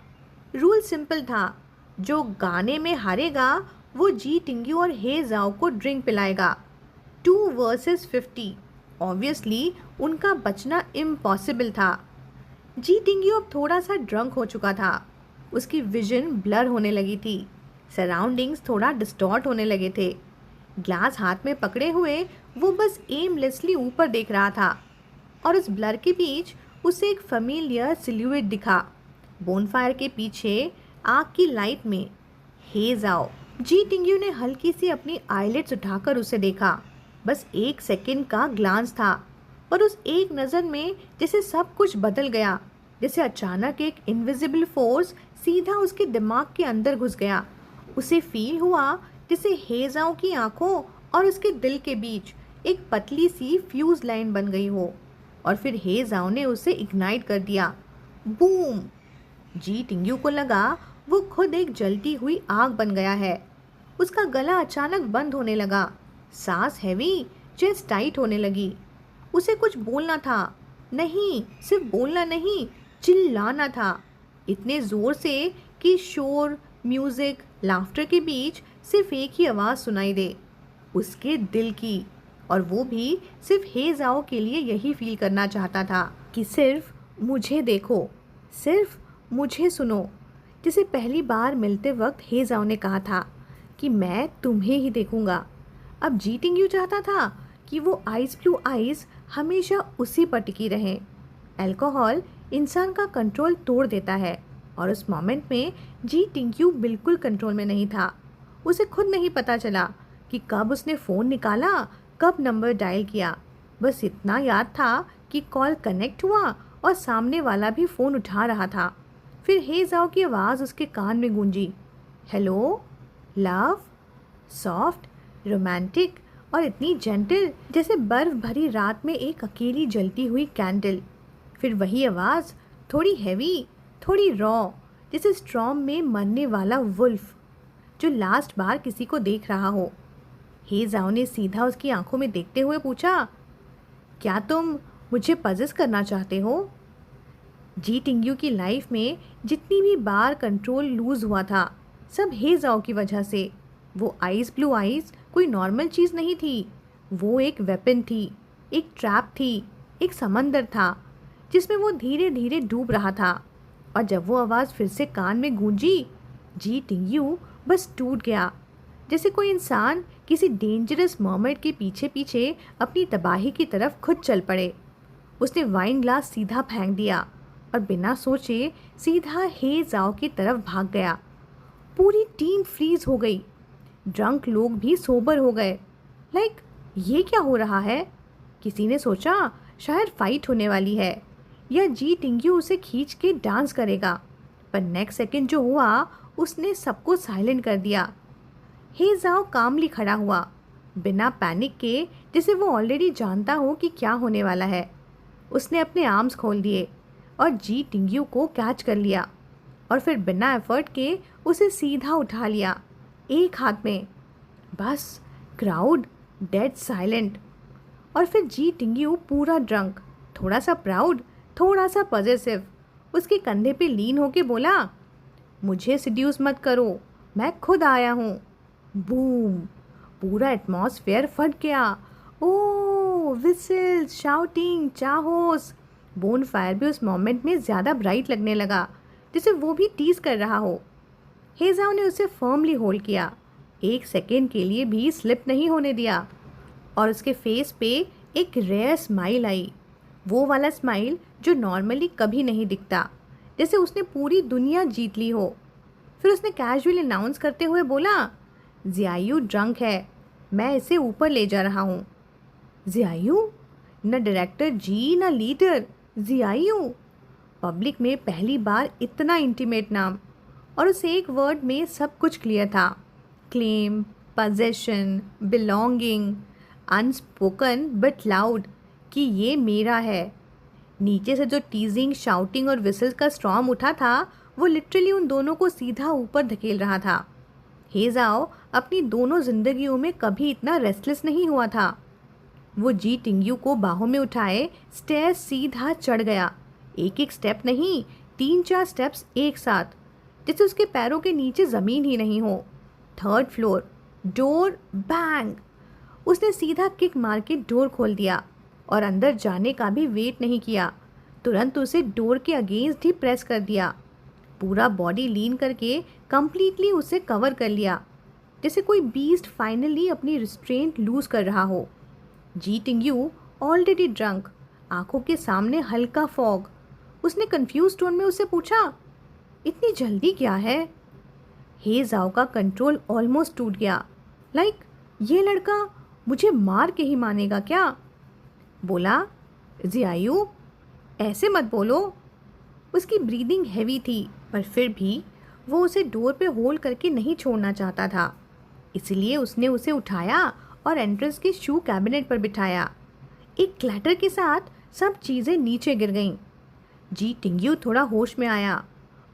रूल सिंपल था, जो गाने में हारेगा वो जी टिंग्यू और हे जाओ को ड्रिंक पिलाएगा। 2 वर्सेस 50। ऑब्वियसली उनका बचना इम्पॉसिबल था। जी टिंग्यू अब थोड़ा सा ड्रंक हो चुका था। उसकी विजन ब्लर होने लगी थी। सराउंडिंग्स थोड़ा डिस्टॉर्ट होने लगे थे। ग्लास हाथ में पकड़े हुए वो बस एमलेसली ऊपर देख रहा था, और उस ब्लर के बीच उसे एक फैमिलियर सिल्यूएट दिखा। बोनफायर के पीछे आग की लाइट में हे जाओ। जी टिंग्यू ने हल्की सी अपनी आईलिड्स उठाकर उसे देखा। बस 1 सेकंड का ग्लांस था, पर उस एक नज़र में जैसे सब कुछ बदल गया। जैसे अचानक एक इनविजिबल फोर्स सीधा उसके दिमाग के अंदर घुस गया। उसे फील हुआ जैसे हेजाओ की आंखों और उसके दिल के बीच एक पतली सी फ्यूज लाइन बन गई हो, और फिर हेजाओ ने उसे इग्नाइट कर दिया। बूम! जी टिंग्यू को लगा वो खुद एक जलती हुई आग बन गया है। उसका गला अचानक बंद होने लगा, सांस हैवी, चेस्ट टाइट होने लगी। उसे कुछ बोलना था, नहीं, सिर्फ बोलना नहीं, चिल्लाना था, इतने ज़ोर से कि शोर, म्यूज़िक, लाफ्टर के बीच सिर्फ एक ही आवाज़ सुनाई दे, उसके दिल की। और वो भी सिर्फ हे जाओ के लिए यही फील करना चाहता था कि सिर्फ मुझे देखो, सिर्फ मुझे सुनो। जैसे पहली बार मिलते वक्त हे जाओ ने कहा था कि मैं तुम्हें ही देखूंगा। अब जी टिंग्यू चाहता था कि वो आइज़ ब्लू आइज़ हमेशा उसी पर टिकी रहें। अल्कोहल इंसान का कंट्रोल तोड़ देता है, और उस मोमेंट में जी टिंग्यू बिल्कुल कंट्रोल में नहीं था। उसे खुद नहीं पता चला कि कब उसने फ़ोन निकाला, कब नंबर डायल किया। बस इतना याद था कि कॉल कनेक्ट हुआ और सामने वाला भी फ़ोन उठा रहा था। फिर हे जाओ की आवाज़ उसके कान में गूंजी, हेलो, लव, सॉफ्ट, रोमांटिक और इतनी जेंटल जैसे बर्फ़ भरी रात में एक अकेली जलती हुई कैंडल। फिर वही आवाज़, थोड़ी हैवी, थोड़ी रॉ, जैसे स्ट्रॉम में मरने वाला वुल्फ जो लास्ट बार किसी को देख रहा हो। हे जाओ ने सीधा उसकी आंखों में देखते हुए पूछा, क्या तुम मुझे पजेस करना चाहते हो? जी टिंग्यू की लाइफ में जितनी भी बार कंट्रोल लूज़ हुआ था, सब हे जाओ की वजह से। वो आइज़ ब्लू आइज़ कोई नॉर्मल चीज़ नहीं थी, वो एक वेपन थी, एक ट्रैप थी, एक समंदर था जिसमें वो धीरे धीरे डूब रहा था। और जब वो आवाज़ फिर से कान में गूंजी, जी टिंग्यू बस टूट गया, जैसे कोई इंसान किसी डेंजरस मर्मेड के पीछे पीछे अपनी तबाही की तरफ खुद चल पड़े। उसने वाइन ग्लास सीधा फेंक दिया और बिना सोचे सीधा हे जाओ की तरफ भाग गया। पूरी टीम फ्रीज हो गई। ड्रंक लोग भी सोबर हो गए। लाइक, ये क्या हो रहा है? किसी ने सोचा शायद फाइट होने वाली है या जी टिंग्यू उसे खींच के डांस करेगा, पर नेक्स्ट सेकंड जो हुआ उसने सबको साइलेंट कर दिया। हे जाओ कामली खड़ा हुआ, बिना पैनिक के, जैसे वो ऑलरेडी जानता हो कि क्या होने वाला है। उसने अपने आर्म्स खोल दिए और जी टिंग्यू को कैच कर लिया और फिर बिना एफर्ट के उसे सीधा उठा लिया एक हाथ में। बस क्राउड डेड साइलेंट। और फिर जी टिंग्यू पूरा ड्रंक, थोड़ा सा प्राउड, थोड़ा सा पॉजिटिव, उसके कंधे पे लीन होके बोला, मुझे सिड्यूस मत करो, मैं खुद आया हूँ। बूम, पूरा एटमॉस्फेयर फट गया। ओ विसिल्स, शाउटिंग, चाहोस। बोन फायर भी उस मोमेंट में ज़्यादा ब्राइट लगने लगा, जैसे वो भी टीज कर रहा हो। हेजाओ ने उसे फर्मली होल्ड किया, एक सेकेंड के लिए भी स्लिप नहीं होने दिया, और उसके फेस पे एक रेयर स्माइल आई, वो वाला स्माइल जो नॉर्मली कभी नहीं दिखता, जैसे उसने पूरी दुनिया जीत ली हो। फिर उसने कैजुअली अनाउंस करते हुए बोला, ज़ियायू ड्रंक है, मैं इसे ऊपर ले जा रहा हूँ। ज़ियायू? न डायरेक्टर जी न लीडर, ज़ियायू। पब्लिक में पहली बार इतना इंटीमेट नाम, और उस एक वर्ड में सब कुछ क्लियर था। Claim, possession, belonging, unspoken but loud कि ये मेरा है। नीचे से जो टीजिंग, शाउटिंग और विसल का स्टॉर्म उठा था, वो लिटरली उन दोनों को सीधा ऊपर धकेल रहा था। हेजाओ अपनी दोनों जिंदगियों में कभी इतना रेस्टलेस नहीं हुआ था। वो जी टिंग्यू को बाहों में उठाए स्टेयर सीधा चढ़ गया, एक एक स्टेप नहीं, 3-4 स्टेप्स एक साथ, जैसे उसके पैरों के नीचे ज़मीन ही नहीं हो। 3rd floor, door, bang. उसने सीधा किक मार के डोर खोल दिया और अंदर जाने का भी वेट नहीं किया, तुरंत उसे डोर के अगेंस्ट ही प्रेस कर दिया, पूरा बॉडी लीन करके कंप्लीटली उसे कवर कर लिया, जैसे कोई बीस्ट फाइनली अपनी रिस्ट्रेंट लूज कर रहा हो। जी टिंग्यू ऑलरेडी ड्रंक, आंखों के सामने हल्का फॉग। उसने कंफ्यूज टोन में उससे पूछा, इतनी जल्दी क्या है? हेजाओ का कंट्रोल ऑलमोस्ट टूट गया, लाइक ये लड़का मुझे मार के ही मानेगा क्या? बोला, ज़ियायू ऐसे मत बोलो। उसकी ब्रीदिंग हैवी थी, पर फिर भी वो उसे डोर पे होल्ड करके नहीं छोड़ना चाहता था, इसलिए उसने उसे उठाया और एंट्रेंस के शू कैबिनेट पर बिठाया। एक क्लैटर के साथ सब चीज़ें नीचे गिर गईं। जी टिंग्यू थोड़ा होश में आया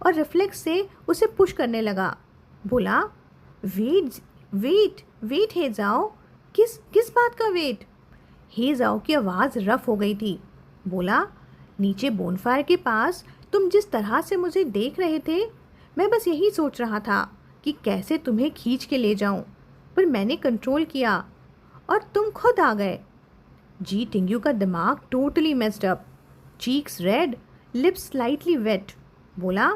और रिफ्लेक्स से उसे पुश करने लगा। बोला, वेट वेट वेट हेजाओ, किस किस बात का वेट? हेजाओ की आवाज़ रफ हो गई थी। बोला, नीचे बोनफायर के पास तुम जिस तरह से मुझे देख रहे थे, मैं बस यही सोच रहा था कि कैसे तुम्हें खींच के ले जाऊं, पर मैंने कंट्रोल किया और तुम खुद आ गए। जी टिंग्यू का दिमाग totally messed up, cheeks red, lips slightly wet. बोला,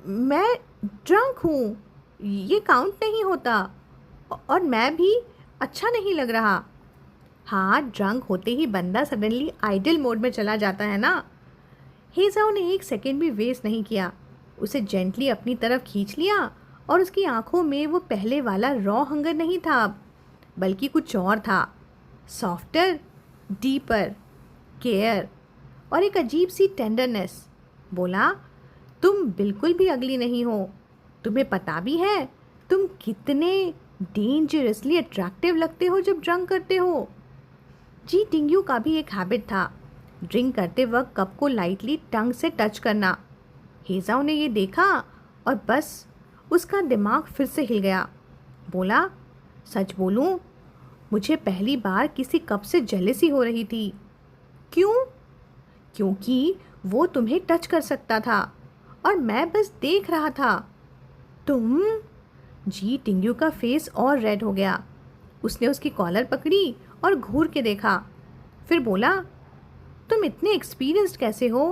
मैं ड्रंक हूँ, ये काउंट नहीं होता, और मैं भी अच्छा नहीं लग रहा। हाँ, ड्रंक होते ही बंदा सडनली आइडल मोड में चला जाता है ना। हेजाओ ने एक सेकेंड भी वेस्ट नहीं किया, उसे जेंटली अपनी तरफ खींच लिया और उसकी आंखों में वो पहले वाला रॉ हंगर नहीं था अब, बल्कि कुछ और था, सॉफ्टर, डीपर, केयर और एक अजीब सी टेंडरनेस। बोला, तुम बिल्कुल भी अगली नहीं हो, तुम्हें पता भी है तुम कितने डेंजरसली अट्रैक्टिव लगते हो जब ड्रंक करते हो। जी टिंग्यू का भी एक हैबिट था, ड्रिंक करते वक्त कप को लाइटली टंग से टच करना। हेजाओ ने ये देखा और बस उसका दिमाग फिर से हिल गया। बोला, सच बोलूं, मुझे पहली बार किसी कप से जेलसी हो रही थी। क्यों? क्योंकि वो तुम्हें टच कर सकता था और मैं बस देख रहा था। तुम? जी टिंग्यू का फेस और रेड हो गया। उसने उसकी कॉलर पकड़ी और घूर के देखा, फिर बोला, तुम इतने एक्सपीरियंस्ड कैसे हो?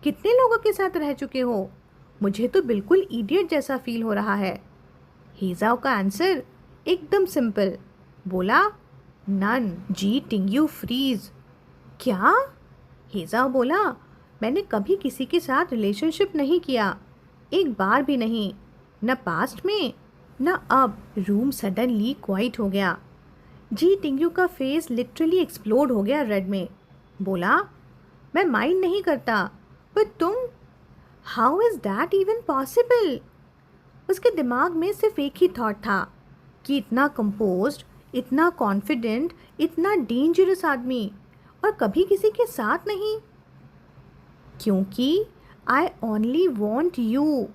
कितने लोगों के साथ रह चुके हो? मुझे तो बिल्कुल इडियट जैसा फील हो रहा है। हेजाओ का आंसर एकदम सिंपल। बोला, नन। जी टिंग्यू फ्रीज। क्या? हेजाओ बोला, मैंने कभी किसी के साथ रिलेशनशिप नहीं किया, एक बार भी नहीं, न पास्ट में न अब। रूम सडनली क्वाइट हो गया। जी टिंग्यू का फेस लिटरली एक्सप्लोड हो गया रेड में। बोला, मैं माइंड नहीं करता, पर तुम, how is that even possible? उसके दिमाग में सिर्फ एक ही थॉट था कि इतना कंपोज्ड, इतना कॉन्फिडेंट, इतना डेंजरस आदमी, और कभी किसी के साथ नहीं। क्योंकि आई ओनली वॉन्ट यू।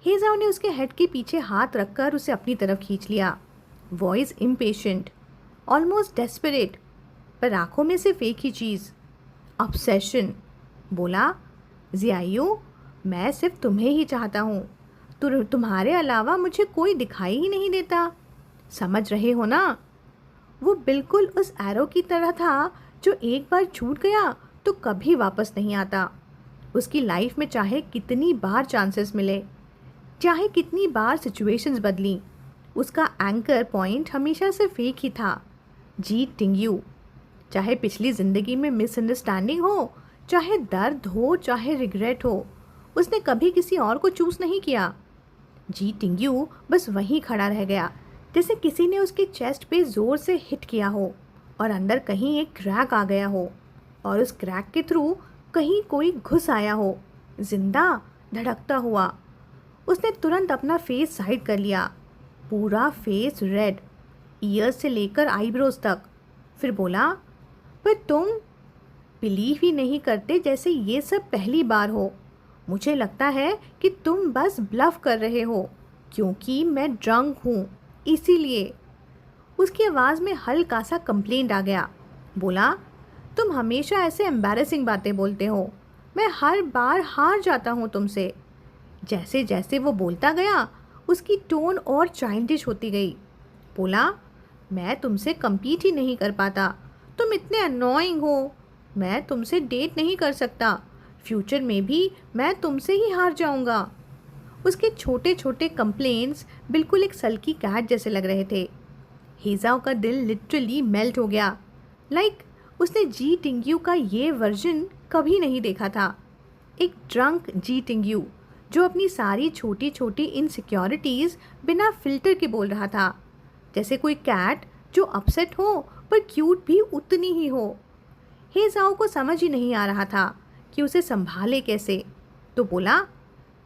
हेजाओ ने उसके हेड के पीछे हाथ रखकर उसे अपनी तरफ खींच लिया। वॉइस इम्पेशेंट, ऑलमोस्ट डेस्परेट, पर आंखों में सिर्फ एक ही चीज़, ऑब्सेशन। बोला, जियायू, मैं सिर्फ तुम्हें ही चाहता हूँ। तुम्हारे अलावा मुझे कोई दिखाई ही नहीं देता। समझ रहे हो ना? वो बिल्कुल उस एरो की तरह था जो एक बार छूट गया तो कभी वापस नहीं आता। उसकी लाइफ में चाहे कितनी बार चांसेस मिले, चाहे कितनी बार सिचुएशंस बदली, उसका एंकर पॉइंट हमेशा सिर्फ एक ही था, जी टिंगयू। चाहे पिछली ज़िंदगी में मिसअंडरस्टैंडिंग हो, चाहे दर्द हो, चाहे रिग्रेट हो, उसने कभी किसी और को चूज़ नहीं किया। जी टिंगयू बस वहीं खड़ा रह गया, जैसे किसी ने उसके चेस्ट पे ज़ोर से हिट किया हो और अंदर कहीं एक क्रैक आ गया हो और उस क्रैक के थ्रू कहीं कोई घुस आया हो, जिंदा, धड़कता हुआ। उसने तुरंत अपना फेस साइड कर लिया, पूरा फेस रेड, ईयर्स से लेकर आईब्रोज तक। फिर बोला, पर तुम बिलीव ही नहीं करते जैसे ये सब पहली बार हो। मुझे लगता है कि तुम बस ब्लफ कर रहे हो, क्योंकि मैं ड्रंक हूँ, इसीलिए। उसकी आवाज़ में हल्का सा कंप्लेंट आ गया। बोला, तुम हमेशा ऐसे एम्बैरेसिंग बातें बोलते हो, मैं हर बार हार जाता हूँ तुमसे। जैसे जैसे वो बोलता गया उसकी टोन और चाइल्डिश होती गई। बोला, मैं तुमसे कम्पीट ही नहीं कर पाता, तुम इतने अननोइंग हो, मैं तुमसे डेट नहीं कर सकता, फ्यूचर में भी मैं तुमसे ही हार जाऊंगा। उसके छोटे छोटे कंप्लेंट्स बिल्कुल एक सल्की कैट जैसे लग रहे थे। हेजाओ का दिल लिटरली मेल्ट हो गया, लाइक उसने जी टिंगयू का ये वर्जन कभी नहीं देखा था। एक ड्रंक जी टिंगयू जो अपनी सारी छोटी छोटी इनसिक्योरिटीज़ बिना फिल्टर के बोल रहा था, जैसे कोई कैट जो अपसेट हो पर क्यूट भी उतनी ही हो। हेजाओ को समझ ही नहीं आ रहा था कि उसे संभाले कैसे, तो बोला,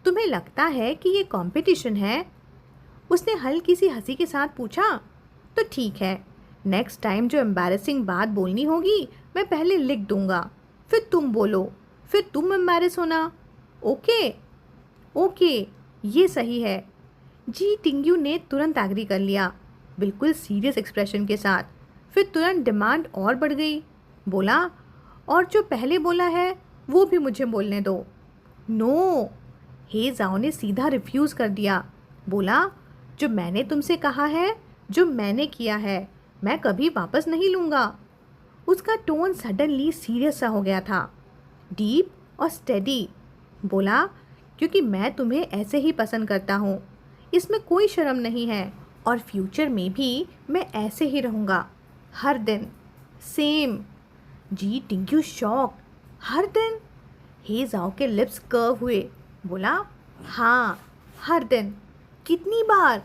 तुम्हें लगता है कि ये कंपटीशन है? उसने हल्की सी हंसी के साथ पूछा। तो ठीक है, नेक्स्ट टाइम जो एम्बैरेसिंग बात बोलनी होगी मैं पहले लिख दूंगा, फिर तुम बोलो, फिर तुम एम्बैरेस होना। ओके ओके, ये सही है। जी टिंगयू ने तुरंत एग्री कर लिया, बिल्कुल सीरियस एक्सप्रेशन के साथ। फिर तुरंत डिमांड और बढ़ गई। बोला, और जो पहले बोला है वो भी मुझे बोलने दो। नो, हेजाओ ने सीधा रिफ्यूज़ कर दिया। बोला, जो मैंने तुमसे कहा है, जो मैंने किया है, मैं कभी वापस नहीं लूँगा। उसका टोन सडनली सीरियस सा हो गया था, डीप और स्टेडी। बोला, क्योंकि मैं तुम्हें ऐसे ही पसंद करता हूँ, इसमें कोई शर्म नहीं है, और फ्यूचर में भी मैं ऐसे ही रहूँगा, हर दिन, सेम। जी टिंगयू शॉक, हर दिन? हेजाओ के लिप्स कर्व हुए। बोला, हाँ, हर दिन। कितनी बार?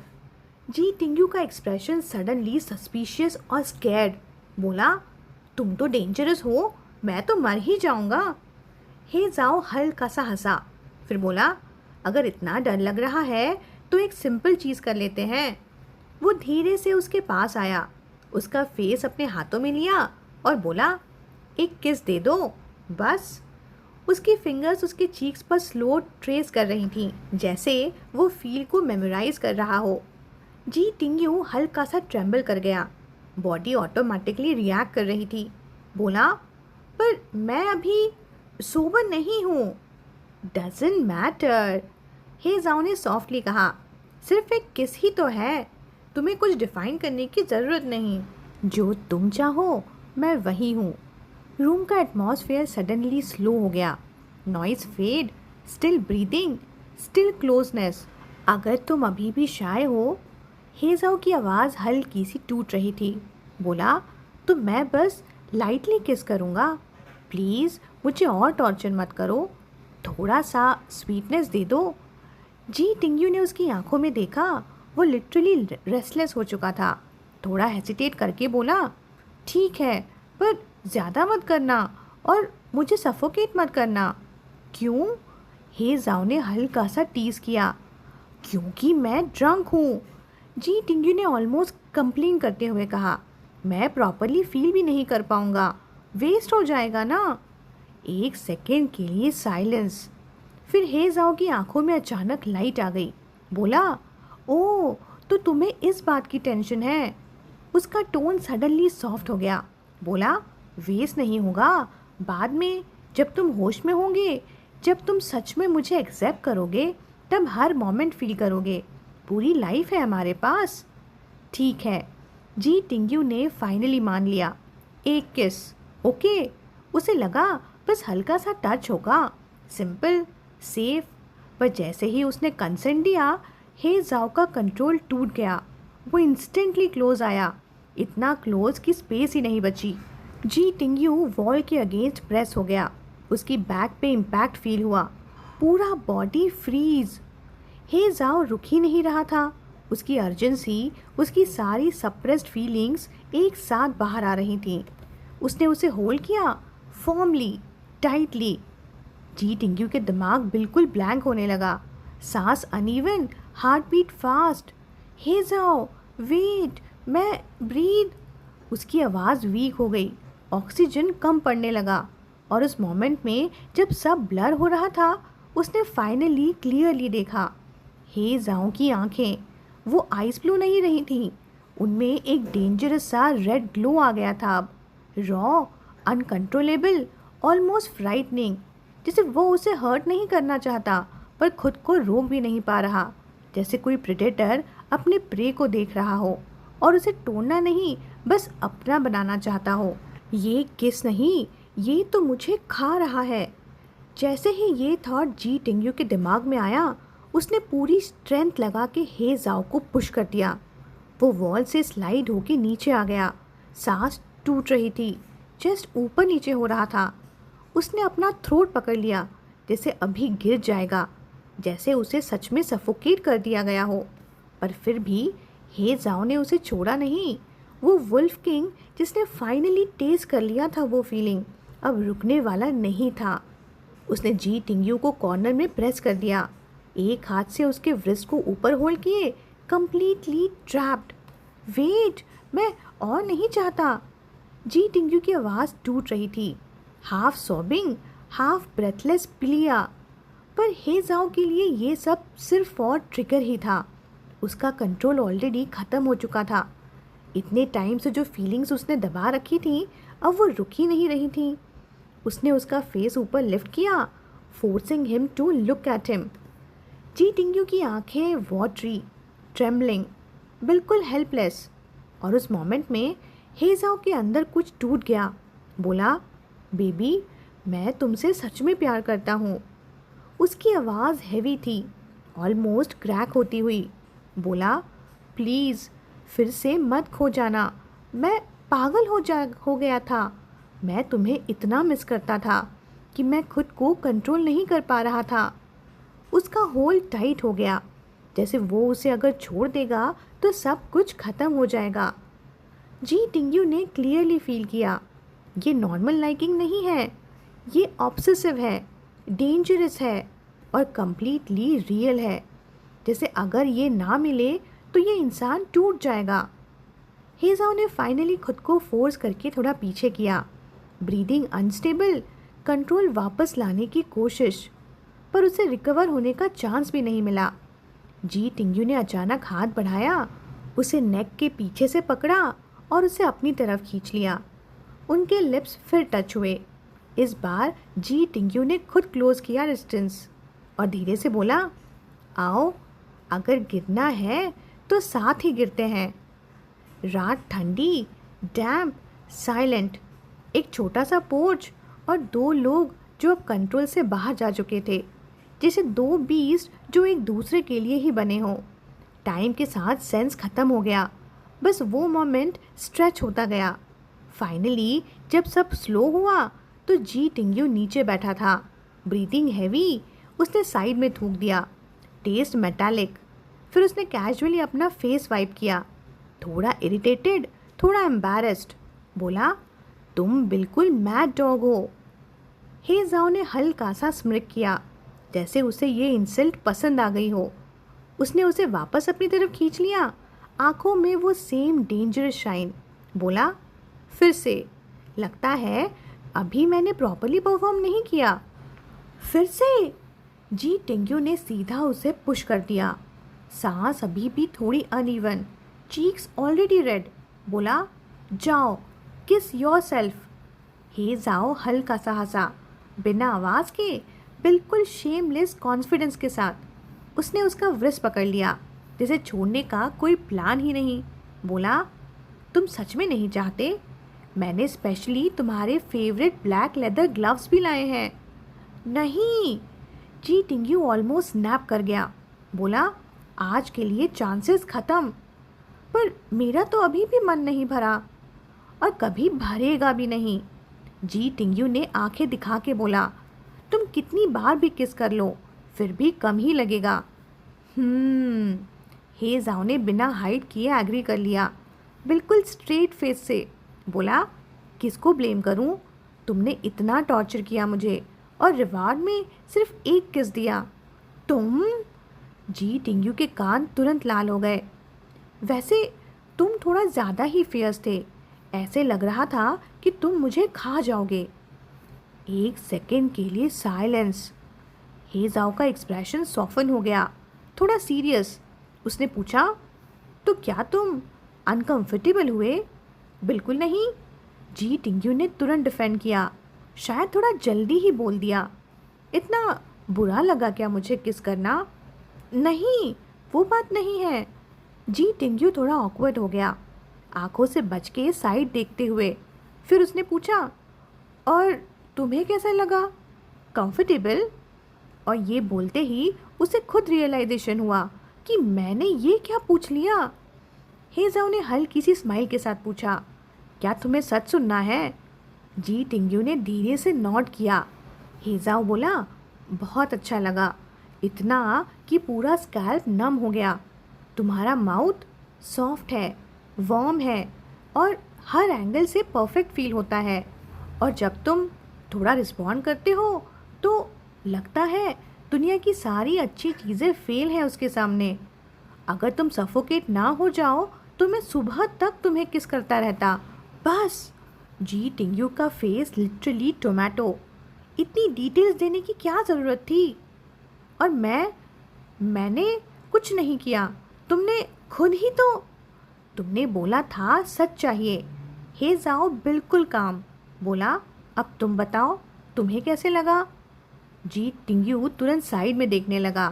जी टिंगयू का एक्सप्रेशन सडनली सस्पिशियस और स्कैर्ड। बोला, तुम तो डेंजरस हो, मैं तो मर ही जाऊंगा। हेजाओ हल्का सा हंसा, फिर बोला, अगर इतना डर लग रहा है तो एक सिंपल चीज़ कर लेते हैं। वो धीरे से उसके पास आया, उसका फेस अपने हाथों में लिया और बोला, एक किस दे दो, बस। उसकी फिंगर्स उसके चीक्स पर स्लो ट्रेस कर रही थीं, जैसे वो फील को मेमोराइज कर रहा हो। जी टिंगयू हल्का सा ट्रेम्बल कर गया, बॉडी ऑटोमेटिकली रिएक्ट कर रही थी। बोला, पर मैं अभी सोबर नहीं हूँ। डजंट मैटर, हेजाओ ने सॉफ्टली कहा, सिर्फ एक किस ही तो है, तुम्हें कुछ डिफाइन करने की ज़रूरत नहीं, जो तुम चाहो मैं वही हूँ। रूम का एटमॉस्फेयर सडनली स्लो हो गया, noise fade, still breathing, still closeness. अगर तुम अभी भी शाय हो, हेजाओ की आवाज़ हल्की सी टूट रही थी। बोला, तो मैं बस लाइटली किस करूँगा, प्लीज़ मुझे और टॉर्चर मत करो, थोड़ा सा स्वीटनेस दे दो। जी टिंगयू ने उसकी आंखों में देखा, वो लिटरली रेस्टलेस हो चुका था। थोड़ा हेसिटेट करके बोला, ठीक है, पर ज़्यादा मत करना और मुझे सफोकेट मत करना। क्यों? हेजाओ ने हल्का सा टीज़ किया। क्योंकि मैं ड्रंक हूँ, जी टिंगयू ने ऑलमोस्ट कंप्लेन करते हुए कहा। मैं प्रॉपरली फील भी नहीं कर पाऊँगा, वेस्ट हो जाएगा ना। एक सेकेंड के लिए साइलेंस। फिर हे जाओ की आंखों में अचानक लाइट आ गई। बोला, ओ तो तुम्हें इस बात की टेंशन है। उसका टोन सडनली सॉफ्ट हो गया। बोला, वेस्ट नहीं होगा, बाद में जब तुम होश में होंगे, जब तुम सच में मुझे एक्सेप्ट करोगे, तब हर मोमेंट फील करोगे। पूरी लाइफ है हमारे पास। ठीक है। जी टिंग्यू ने फाइनली मान लिया। एक किस, ओके। उसे लगा बस हल्का सा टच होगा, सिंपल, सेफ। पर जैसे ही उसने कंसेंट दिया, हे जाओ का कंट्रोल टूट गया। वो इंस्टेंटली क्लोज आया, इतना क्लोज कि स्पेस ही नहीं बची। जी टिंग्यू वॉल के अगेंस्ट प्रेस हो गया। उसकी बैक पे इम्पैक्ट फील हुआ, पूरा बॉडी फ्रीज। हे जाओ रुक ही नहीं रहा था। उसकी अर्जेंसी, उसकी सारी सप्रेस्ड फीलिंग्स एक साथ बाहर आ रही थीं। उसने उसे होल्ड किया, फॉर्मली, टाइटली। जी टिंग्यू के दिमाग बिल्कुल ब्लैंक होने लगा, सांस अनइवन, हार्ट बीट फास्ट। हे जाओ, वेट, मैं ब्रीद। उसकी आवाज़ वीक हो गई, ऑक्सीजन कम पड़ने लगा। और उस मोमेंट में जब सब ब्लर हो रहा था, उसने फाइनली क्लियरली देखा। हे जाओ की आंखें, वो आइस ब्लू नहीं रही थीं, उनमें एक डेंजरस सा रेड ग्लो आ गया था अब। Raw, uncontrollable, almost frightening. जैसे वो उसे हर्ट नहीं करना चाहता, पर खुद को रोक भी नहीं पा रहा। जैसे कोई प्रेडेटर अपने प्रे को देख रहा हो और उसे तोड़ना नहीं, बस अपना बनाना चाहता हो। ये किस नहीं, ये तो मुझे खा रहा है। जैसे ही ये थॉट जी टिंग्यू के दिमाग में आया, उसने पूरी स्ट्रेंथ लगा के हे जाओ को पुश कर दिया। वो वॉल से स्लाइड होके नीचे आ गया। सांस टूट रही थी, चेस्ट ऊपर नीचे हो रहा था। उसने अपना थ्रोट पकड़ लिया, जैसे अभी गिर जाएगा, जैसे उसे सच में सफोकेट कर दिया गया हो। पर फिर भी हे जाओ ने उसे छोड़ा नहीं। वो वुल्फ किंग जिसने फाइनली टेस्ट कर लिया था वो फीलिंग, अब रुकने वाला नहीं था। उसने जी टिंग्यू को कॉर्नर में प्रेस कर दिया, एक हाथ से उसके व्रिस्ट को ऊपर होल्ड किए, कंप्लीटली ट्रैप्ड। वेट, मैं और नहीं चाहता। जी टिंग्यू की आवाज़ टूट रही थी, half sobbing, half breathless plea. पर हे जाओ के लिए ये सब सिर्फ और ट्रिगर ही था। उसका कंट्रोल ऑलरेडी ख़त्म हो चुका था। इतने टाइम से जो फीलिंग्स उसने दबा रखी थी, अब वो रुक ही नहीं रही थी। उसने उसका फेस ऊपर लिफ्ट किया, forcing him to look at him. Ji Tingyu की आंखें वॉटरी, ट्रेम्बलिंग, बिल्कुल हेल्पलेस। और उस मोमेंट में हे जाओ के अंदर कुछ टूट गया। बोला, बेबी, मैं तुमसे सच में प्यार करता हूँ। उसकी आवाज़ हैवी थी, ऑलमोस्ट क्रैक होती हुई। बोला, प्लीज़ फिर से मत खो जाना। मैं पागल हो गया था। मैं तुम्हें इतना मिस करता था कि मैं खुद को कंट्रोल नहीं कर पा रहा था। उसका होल्ड टाइट हो गया, जैसे वो उसे अगर छोड़ देगा तो सब कुछ ख़त्म हो जाएगा। जी टिंग्यू ने क्लियरली फील किया, ये नॉर्मल लाइकिंग नहीं है, ये ऑब्सेसिव है, डेंजरस है और कम्प्लीटली रियल है। जैसे अगर ये ना मिले तो ये इंसान टूट जाएगा। हे जाओ ने फाइनली खुद को फोर्स करके थोड़ा पीछे किया, ब्रीदिंग अनस्टेबल, कंट्रोल वापस लाने की कोशिश, पर उसे रिकवर होने का चांस भी नहीं मिला। जी टिंग्यू ने अचानक हाथ बढ़ाया, उसे नेक के पीछे से पकड़ा और उसे अपनी तरफ खींच लिया। उनके लिप्स फिर टच हुए। इस बार जी टिंग्यू ने खुद क्लोज किया डिस्टेंस और धीरे से बोला, आओ, अगर गिरना है तो साथ ही गिरते हैं। रात ठंडी, डैम्प, साइलेंट, एक छोटा सा पोर्च और दो लोग जो अब कंट्रोल से बाहर जा चुके थे, जैसे दो बीस्ट जो एक दूसरे के लिए ही बने हों। टाइम के साथ सेंस ख़त्म हो गया, बस वो मोमेंट स्ट्रेच होता गया। फाइनली जब सब स्लो हुआ तो जी टिंग्यू नीचे बैठा था, ब्रीथिंग हैवी। उसने साइड में थूक दिया, टेस्ट मेटालिक। फिर उसने कैजुअली अपना फेस वाइप किया, थोड़ा इरिटेटेड, थोड़ा एम्बैरेस्ड। बोला, तुम बिल्कुल मैड डॉग हो। हे जाओ ने हल्का सा स्मिर्क किया, जैसे उसे ये इंसल्ट पसंद आ गई हो। उसने उसे वापस अपनी तरफ खींच लिया, आंखों में वो सेम डेंजरस शाइन। बोला, फिर से, लगता है अभी मैंने प्रॉपरली परफॉर्म नहीं किया। फिर से। जी टिंग्यू ने सीधा उसे पुश कर दिया। सांस अभी भी थोड़ी अनइवन, चीक्स ऑलरेडी रेड। बोला, जाओ, किस योर सेल्फ। हे जाओ हल्का सा हंसा, बिना आवाज़ के, बिल्कुल शेमलेस कॉन्फिडेंस के साथ। उसने उसका व्रिस्ट पकड़ लिया, जिसे छोड़ने का कोई प्लान ही नहीं। बोला, तुम सच में नहीं चाहते? मैंने स्पेशली तुम्हारे फेवरेट ब्लैक लेदर ग्लव्स भी लाए हैं। नहीं। जी टिंग्यू ऑलमोस्ट स्नैप कर गया। बोला, आज के लिए चांसेस ख़त्म। पर मेरा तो अभी भी मन नहीं भरा, और कभी भरेगा भी नहीं। जी टिंग्यू ने आंखें दिखा के बोला, तुम कितनी बार भी किस कर लो फिर भी कम ही लगेगा। हे जाओ ने बिना हाइड किए एग्री कर लिया, बिल्कुल स्ट्रेट फेस से। बोला, किसको ब्लेम करूं? तुमने इतना टॉर्चर किया मुझे और रिवार्ड में सिर्फ एक किस दिया। तुम? जी टिंग्यू के कान तुरंत लाल हो गए। वैसे तुम थोड़ा ज़्यादा ही फियर्स थे, ऐसे लग रहा था कि तुम मुझे खा जाओगे। एक सेकंड के लिए साइलेंस। हे जाओ का एक्सप्रेशन सॉफन हो गया, थोड़ा सीरियस। उसने पूछा, तो क्या तुम अनकंफर्टेबल हुए? बिल्कुल नहीं। जी टिंग्यू ने तुरंत डिफेंड किया, शायद थोड़ा जल्दी ही बोल दिया। इतना बुरा लगा क्या मुझे किस करना? नहीं, वो बात नहीं है। जी टिंग्यू थोड़ा ऑकवर्ड हो गया, आंखों से बच के साइड देखते हुए। फिर उसने पूछा, और तुम्हें कैसा लगा? कंफर्टेबल? और ये बोलते ही उसे खुद रियलाइजेशन हुआ कि मैंने ये क्या पूछ लिया। हेजाओ ने हल्की सी स्माइल के साथ पूछा, क्या तुम्हें सच सुनना है? जी टिंग्यू ने धीरे से नॉड किया। हेजाओ बोला, बहुत अच्छा लगा, इतना कि पूरा स्कैल्प नम हो गया। तुम्हारा माउथ सॉफ्ट है, वार्म है, और हर एंगल से परफेक्ट फील होता है। और जब तुम थोड़ा रिस्पॉन्ड करते हो तो लगता है दुनिया की सारी अच्छी चीज़ें फेल हैं उसके सामने। अगर तुम सफोकेट ना हो जाओ तो मैं सुबह तक तुम्हें किस करता रहता, बस। जी टिंग्यू का फेस लिटरली टोमेटो। इतनी डिटेल्स देने की क्या ज़रूरत थी? और मैंने कुछ नहीं किया, तुमने खुद ही तो। तुमने बोला था सच चाहिए। हे जाओ बिल्कुल काम। बोला, अब तुम बताओ, तुम्हें कैसे लगा? जी टिंग्यू तुरंत साइड में देखने लगा,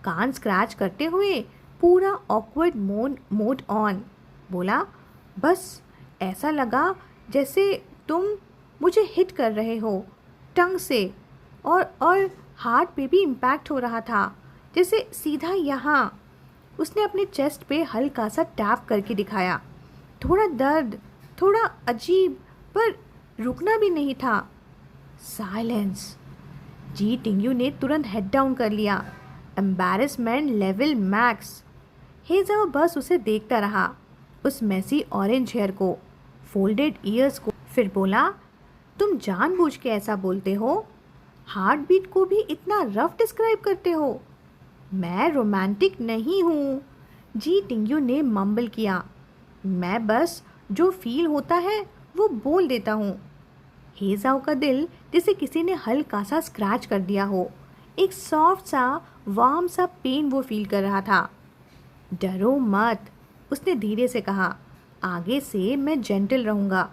कान स्क्रैच करते हुए, पूरा ऑकवर्ड मोड ऑन। बोला, बस ऐसा लगा जैसे तुम मुझे हिट कर रहे हो टंग से, और हार्ट पे भी इम्पैक्ट हो रहा था, जैसे सीधा यहाँ। उसने अपने चेस्ट पे हल्का सा टैप करके दिखाया। थोड़ा दर्द, थोड़ा अजीब, पर रुकना भी नहीं था। साइलेंस। जी टिंग्यू ने तुरंत हेड डाउन कर लिया, एम्बैरेसमेंट लेवल मैक्स। हेजाओ बस उसे देखता रहा, उस मैसी ऑरेंज हेयर को, फोल्डेड ईयर्स को। फिर बोला, तुम जानबूझ के ऐसा बोलते हो? हार्ट बीट को भी इतना रफ डिस्क्राइब करते हो? मैं रोमांटिक नहीं हूँ। जी टिंग्यू ने मम्बल किया, मैं बस जो फील होता है वो बोल देता हूँ। हेजाओ का दिल जैसे किसी ने हल्का सा स्क्रैच कर दिया हो, एक सॉफ्ट सा वार्म सा पेन वो फील कर रहा था। डरो मत, उसने धीरे से कहा, आगे से मैं जेंटल रहूँगा।